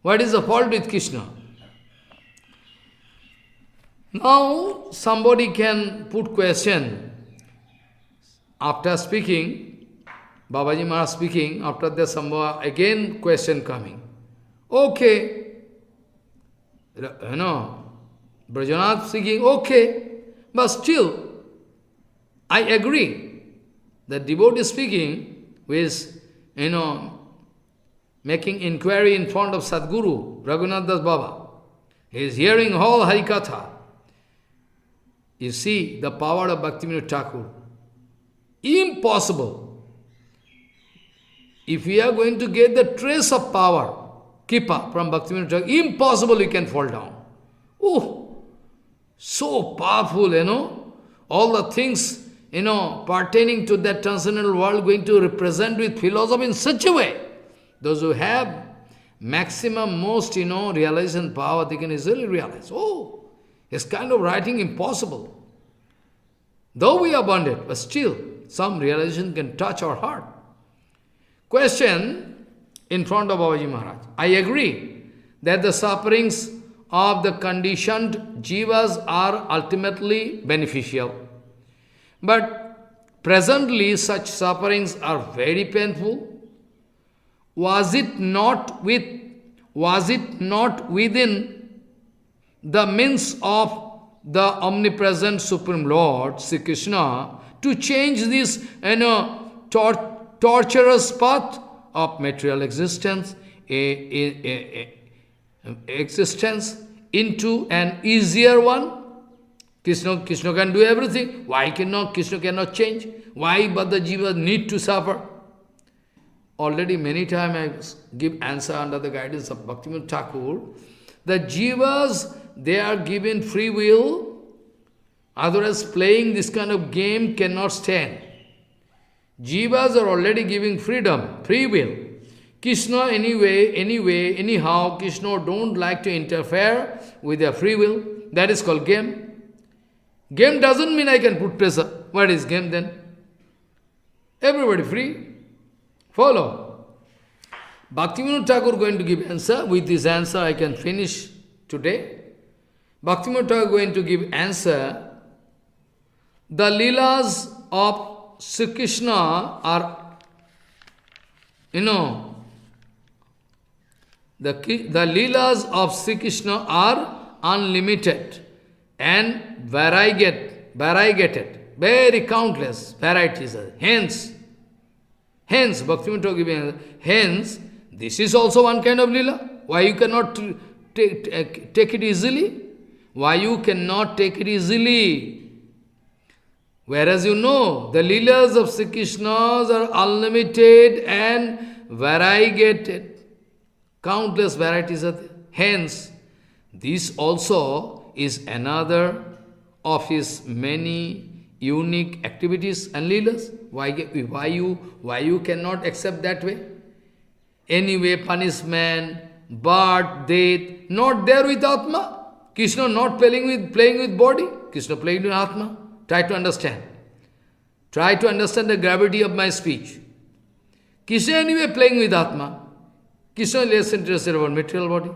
What is the fault with Krishna? Now somebody can put question. After speaking, Babaji Maharaj speaking, after that somebody again question coming. Okay. Brajanath speaking, okay. But still, I agree. The devotee speaking, who is, making inquiry in front of Sadguru, Raghunath Das Baba. He is hearing all Harikatha. You see the power of Bhaktivinoda Thakur. Impossible. If we are going to get the trace of power, Kripa from Bhaktivinoda Thakur, impossible we can fall down. Oh, so powerful, all the things, pertaining to that transcendental world going to represent with philosophy in such a way. Those who have maximum, most, realization power, they can easily realize, oh, it's kind of writing impossible. Though we are bonded, but still, some realization can touch our heart. Question in front of Babaji Maharaj. I agree that the sufferings of the conditioned jivas are ultimately beneficial. But presently such sufferings are very painful. Was it not within the means of the omnipresent Supreme Lord, Sri Krishna, to change this torturous path of material existence, existence into an easier one? Krishna can do everything. Why Krishna cannot change? Why but the jivas need to suffer? Already many times I give answer under the guidance of Bhaktivinoda Thakur. The jivas, they are given free will, otherwise playing this kind of game cannot stand. Jivas are already giving freedom, free will. Krishna anyhow, Krishna don't like to interfere with their free will. That is called game. Game doesn't mean I can put pressure. What is game then? Everybody free. Follow. Bhaktivinoda Thakur going to give answer. With this answer I can finish today. Bhaktivinoda Thakur going to give answer. The leelas of Sri Krishna are, the leelas of Sri Krishna are unlimited and variegated, very countless varieties. Hence, Bhaktivinoda Thakur giving answer. Hence, this is also one kind of leela. Why you cannot take it easily? Why you cannot take it easily? Whereas the leelas of Sri Krishna are unlimited and variegated. Countless varieties are there. Hence, this also is another of his many unique activities and leelas. Why you cannot accept that way? Anyway, punishment, birth, death, not there with Atma. Krishna not playing with body. Krishna playing with Atma. Try to understand. Try to understand the gravity of my speech. Krishna anyway playing with Atma. Krishna is less interested about material body.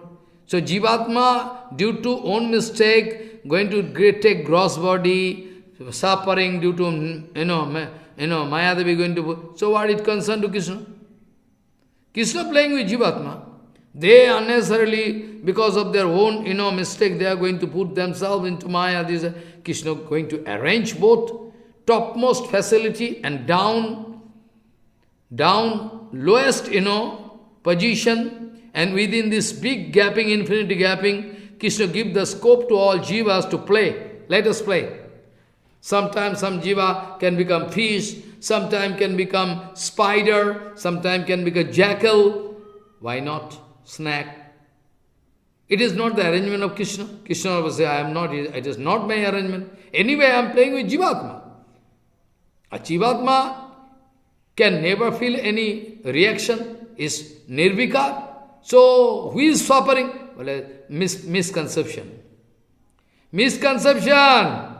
So Jivatma, due to own mistake, going to take gross body, suffering due to, Mayadevi going to... So what is concerned to Krishna? Krishna playing with Jivatma. They unnecessarily, because of their own, mistake, they are going to put themselves into Maya. Krishna going to arrange both topmost facility and down lowest, position, and within this big gapping, infinity gapping, Krishna give the scope to all jivas to play. Let us play. Sometimes some jiva can become fish, sometimes can become spider, sometimes can become jackal. Why not snake? It is not the arrangement of Krishna. Krishna will say, it is not my arrangement. Anyway, I am playing with Jivatma. A Jivatma can never feel any reaction, is nirvikar. So, who is suffering? Well, misconception. Misconception!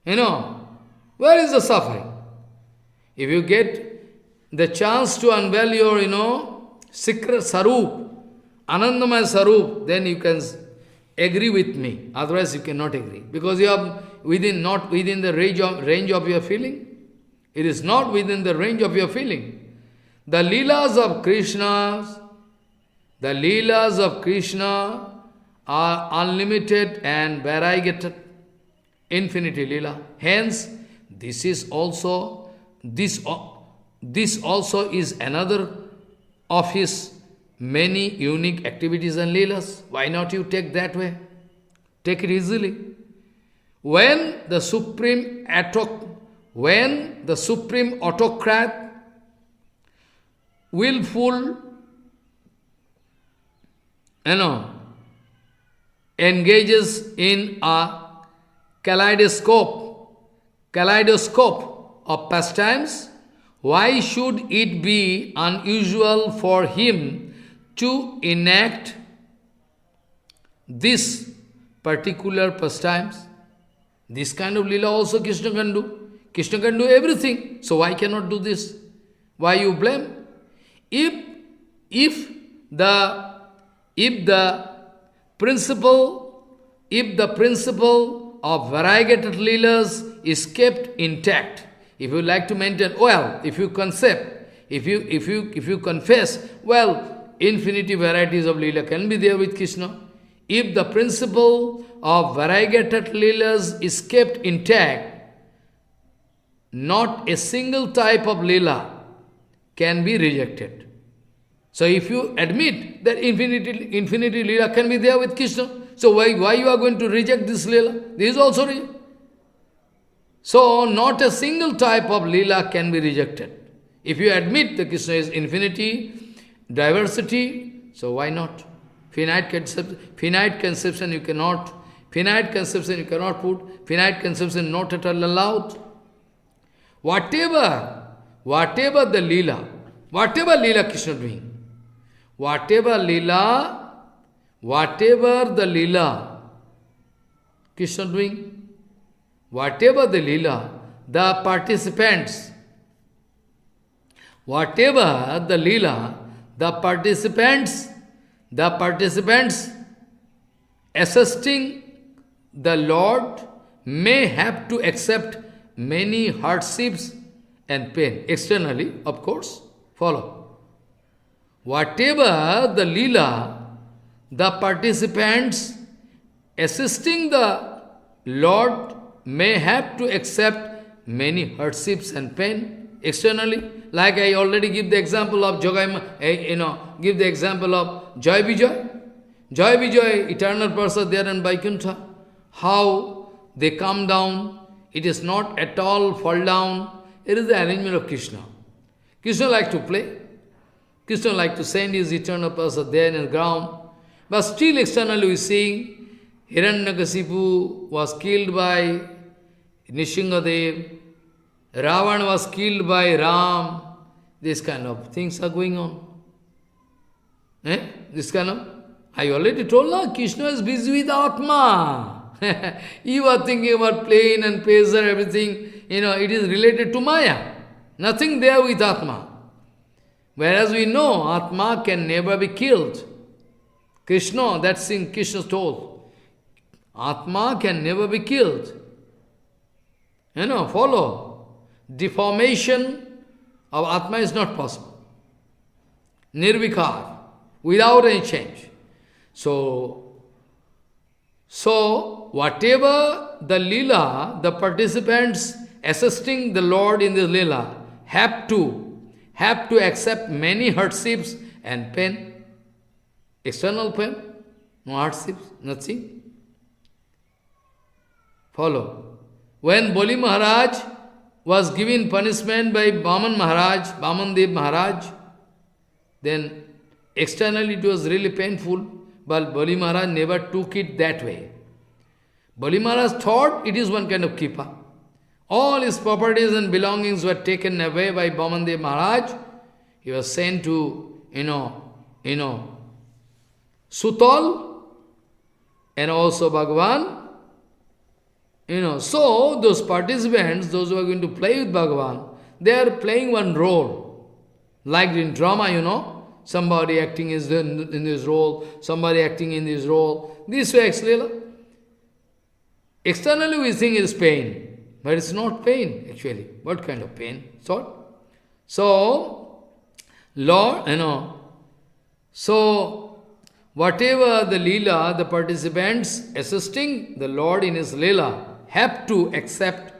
Where is the suffering? If you get the chance to unveil your, secret sarup, Anandamaya Sarup, then you can agree with me. Otherwise you cannot agree. Because you are not within the range of your feeling. It is not within the range of your feeling. The leelas of Krishna are unlimited and variegated. Infinity leela. Hence, this is also, this also is another of his many unique activities and leelas. Why not you take that way? Take it easily. When the supreme autocrat, willful, engages in a kaleidoscope of pastimes, why should it be unusual for him to enact this particular pastimes? This kind of lila also Krishna can do. Krishna can do everything. So why cannot do this? Why you blame? If the principle of variegated leelas is kept intact, if you like to maintain, well, if you confess, well, infinity varieties of leela can be there with Krishna. If the principle of variegated leelas is kept intact, not a single type of leela can be rejected. So if you admit that infinity leela can be there with Krishna, so why you are going to reject this leela? This is also rejected. So not a single type of leela can be rejected. If you admit that Krishna is infinity, diversity, so why not? Finite conception you cannot put, finite conception not at all allowed. Whatever the leela Krishna doing, whatever the leela Krishna doing, whatever the leela, the participants, whatever the leela, the participants assisting the Lord may have to accept many hardships and pain. Externally, of course, follow. Whatever the leela, the participants assisting the Lord may have to accept many hardships and pain externally. Like I already give the example of give the example of Joy Vijay. Joy Vijay, eternal person there in Vaikuntha. How they come down, it is not at all fall down. It is the arrangement of Krishna. Krishna like to play. Krishna like to send his eternal person there in the ground. But still externally we see Hiranyakasipu was killed by Nishingadev. Ravan was killed by Ram. This kind of things are going on. This kind of... I already told you, Krishna is busy with Atma. You are thinking about plane and pleasure, everything. It is related to Maya. Nothing there with Atma. Whereas we know Atma can never be killed. Krishna, that thing Krishna told. Atma can never be killed. Follow. Deformation of Atma is not possible. Nirvikar, without any change. So whatever the Leela, the participants assisting the Lord in the Leela have to accept many hardships and pain. External pain, no hardships, nothing. Follow. When Boli Maharaj was given punishment by Vaman Dev Maharaj, then externally it was really painful, but Bali Maharaj never took it that way. Bali Maharaj thought it is one kind of kripa. All his properties and belongings were taken away by Vaman Dev Maharaj. He was sent to, Sutal and also Bhagavan. So those participants, those who are going to play with Bhagavan, they are playing one role. Like in drama, somebody acting in this role, somebody acting in this role. This way, actually, externally we think it is pain, but it's not pain, actually. What kind of pain? So, Lord, so whatever the Leela, the participants assisting the Lord in his Leela have to accept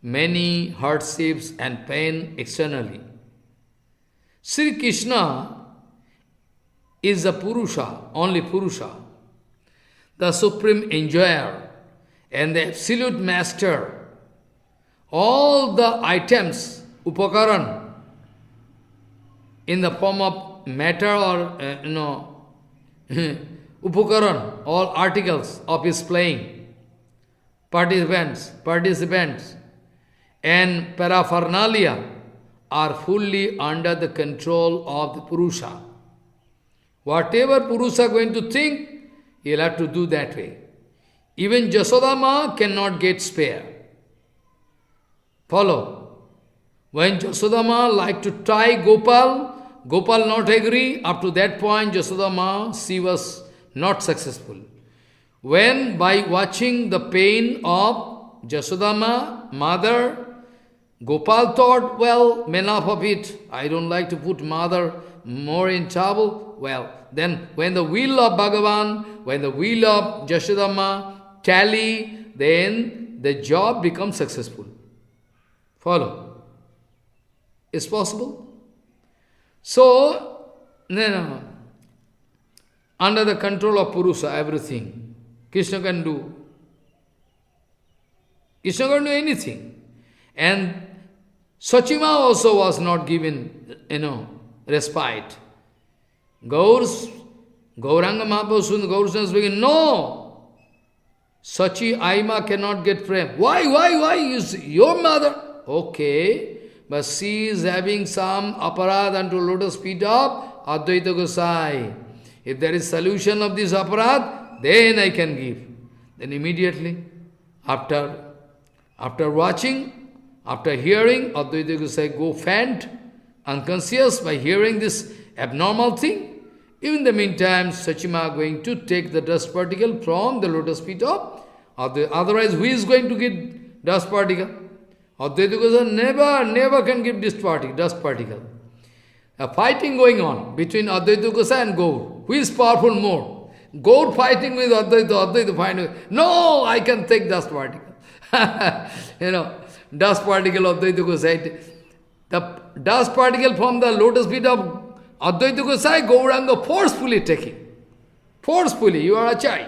many hardships and pain externally. Sri Krishna is a Purusha, only Purusha, the supreme enjoyer and the absolute master. All the items, upakaran, in the form of matter or, upakaran, all articles of his playing, participants, and paraphernalia are fully under the control of the Purusha. Whatever Purusha going to think, he'll have to do that way. Even Jasodama cannot get spare. Follow. When Jasodama like to try Gopal, Gopal not agree. Up to that point, Jasodama, she was not successful. When by watching the pain of Jasodama, mother, Gopal thought, well, enough of it. I don't like to put mother more in trouble. Well, then when the will of Bhagavan, when the will of Jashodama tally, then the job becomes successful. Follow? It's possible? So, under the control of Purusha, everything Krishna can do. Krishna can do anything. And Sachima also was not given, respite. Gauranga Mahaprabhu, Gauranga speaking, no! Sachi Aima cannot get prem. Why? Is your mother? Okay, but she is having some aparad unto lotus feet of Advaita Gosai. If there is solution of this aparad, then I can give. Then immediately, after watching, after hearing, Advaita Gosai go faint, unconscious by hearing this abnormal thing. In the meantime, Sachima going to take the dust particle from the lotus feet of Advaita. Otherwise, who is going to get dust particle? Advaita Gosai never can give this dust particle. A fighting going on between Advaita Gosai and Gaur. Who is powerful more? Gaur fighting with Advaita fighting with, no, I can take dust particle. Dust particle of Advaita Gosai. The dust particle from the lotus feet of Advaita Gosai, Gauranga forcefully taking. Forcefully, you are a child.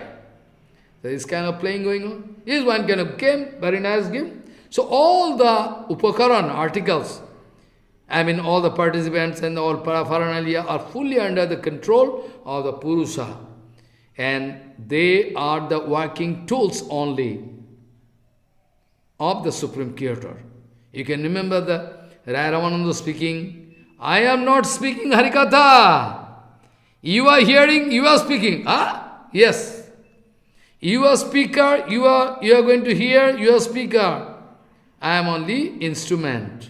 There is kind of playing going on. This one kind of game, very nice game. So all the upakaran articles, all the participants and all paraphernalia are fully under the control of the Purusha. And they are the working tools only of the Supreme Creator. You can remember the Raya Ramananda speaking, I am not speaking Harikatha. You are hearing, you are speaking. Yes. You are speaker, you are going to hear, you are speaker. I am only instrument.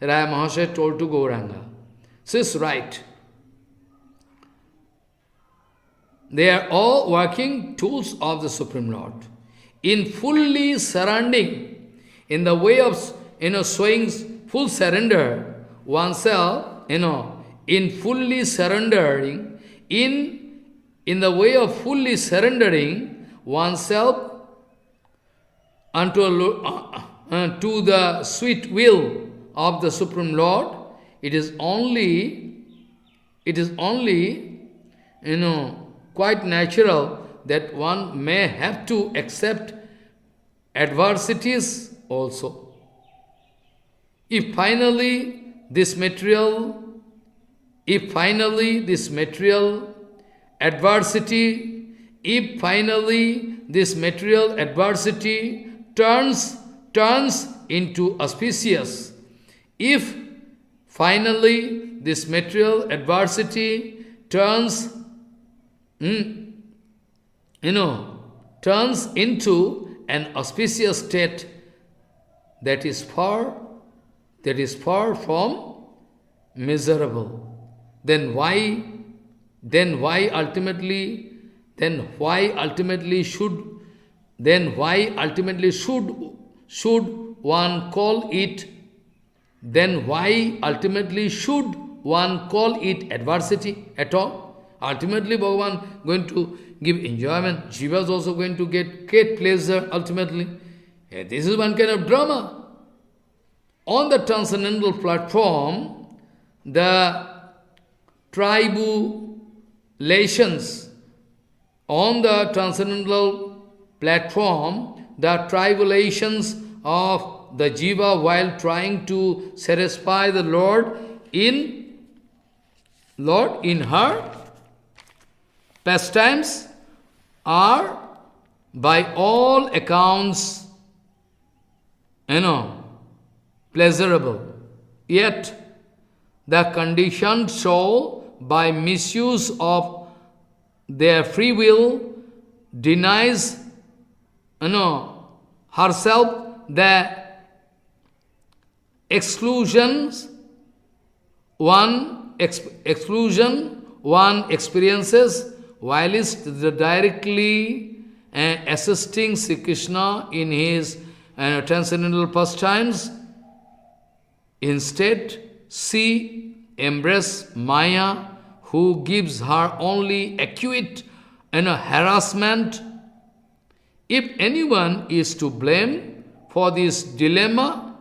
Raya Mahasaya told to Gauranga. So it's right. They are all working tools of the Supreme Lord. In fully surrendering, in the way of, showing full surrender, oneself, in fully surrendering, in the way of fully surrendering oneself unto to the sweet will of the Supreme Lord, it is only, quite natural that one may have to accept adversities also. If finally this material adversity turns into auspicious, if finally this material adversity turns into an auspicious state, that is far from miserable, then why ultimately should one call it adversity at all? Ultimately, Bhagavan going to give enjoyment. Jiva is also going to get pleasure ultimately. This is one kind of drama. On the transcendental platform, the tribulations, on the transcendental platform, the tribulations of the jiva while trying to satisfy the Lord in her pastimes are by all accounts, pleasurable. Yet, the conditioned soul, by misuse of their free will, denies, herself the exclusions one experiences, whilst directly assisting Sri Krishna in his transcendental pastimes. Instead, she embraces Maya, who gives her only acute harassment. If anyone is to blame for this dilemma,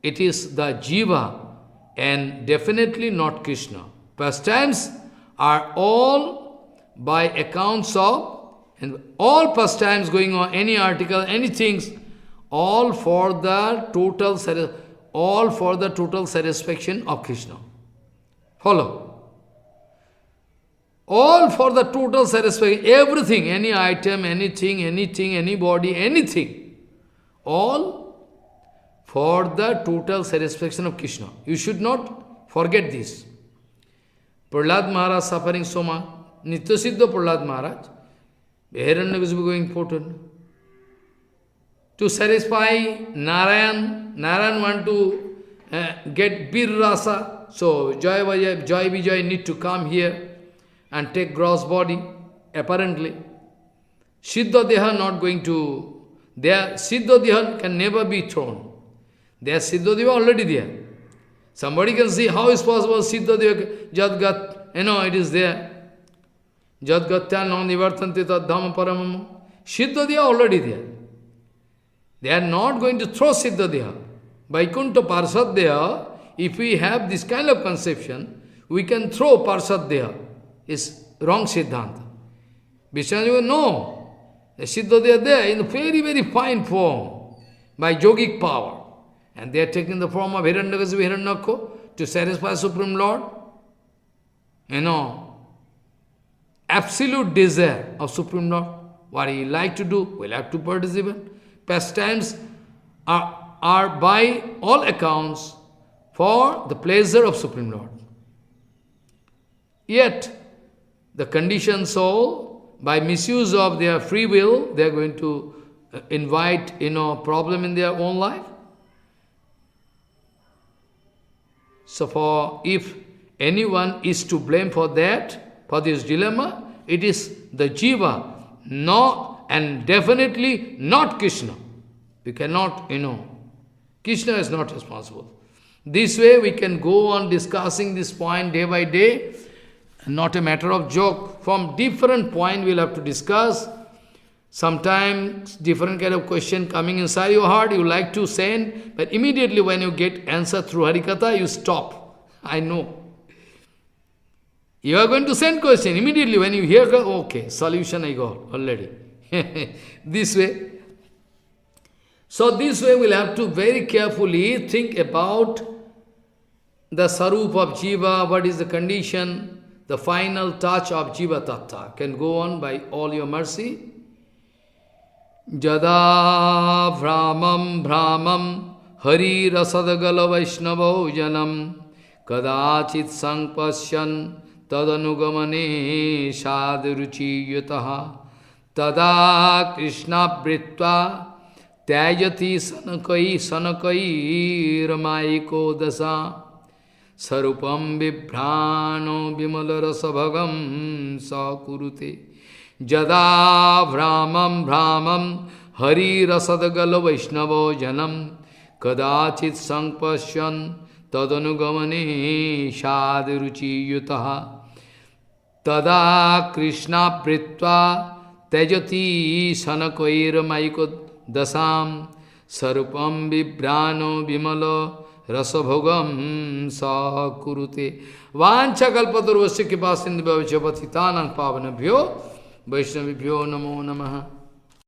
it is the jiva and definitely not Krishna. Pastimes are all by accounts of, and all pastimes going on, any article, anything, all for the total satisfaction of Krishna. Follow. All for the total satisfaction, everything, any item, anything, anybody, anything. All for the total satisfaction of Krishna. You should not forget this. Prahlad Maharaj suffering so much. Nityasiddha Prahlad Maharaj, Hiranyakasipu going important. To satisfy Narayan, Narayan want to get Bir Rasa. So Joy Vijay need to come here and take gross body, apparently. Siddha Deha not going to, their Siddha Deha can never be thrown. Their Siddha Deva already there. Somebody can see how is possible Siddha Deva, Jadgat, it is there. Jadgatya no nivartante tad dhamma paramam. Siddha Deva already there. They are not going to throw Siddha Deha. Vaikuntha Parsad Deha, if we have this kind of conception, we can throw Parsad Deha. It's wrong Siddhanta. Vishnu, no. The Siddha Deha there in a very, very fine form, by yogic power. And they are taking the form of Hiranyakasipu, Hiranyakho to satisfy Supreme Lord. Absolute desire of Supreme Lord. What he like to do, we'll have to participate. Pastimes are by all accounts for the pleasure of Supreme Lord. Yet, the conditioned soul, by misuse of their free will, they are going to invite, problem in their own life. So if anyone is to blame for that, for this dilemma, it is the jiva, and definitely not Krishna. We cannot, Krishna is not responsible. This way we can go on discussing this point day by day, not a matter of joke. From different point we'll have to discuss. Sometimes different kind of question coming inside your heart, you like to send, but immediately when you get answer through Harikatha, you stop. I know. You are going to send question, immediately when you hear, okay, solution I got already. This way. So this way we'll have to very carefully think about the sarup of jiva, what is the condition, the final touch of Jiva Tattva. Can go on by all your mercy. Jada Brahmam Hari Rasadagala Vaishnavo Janam Kadachit Sankpasyan Tadanugamane Sadruchi Yutaha Tada Krishna Britva Tyajati Sanakai Ramaiko Dasa Sarupam Vibhrano Vimalarasabhagam Sakurute Jada Brahmam Hari Rasadagala Vaishnavo Janam Kadachit Sankpasyan Tadanugamane Shadiruchi Yutaha Tada Krishna Pritva Tejati Sanakoir Maiko Dasam Sarupam Vibrano Vimala रसभोगम सा कुरुते। वांछा कल्पतरुवस्य कृपा सिंधु पतितानां पावनेभ्यो वैष्णवेभ्यो नमो नमः।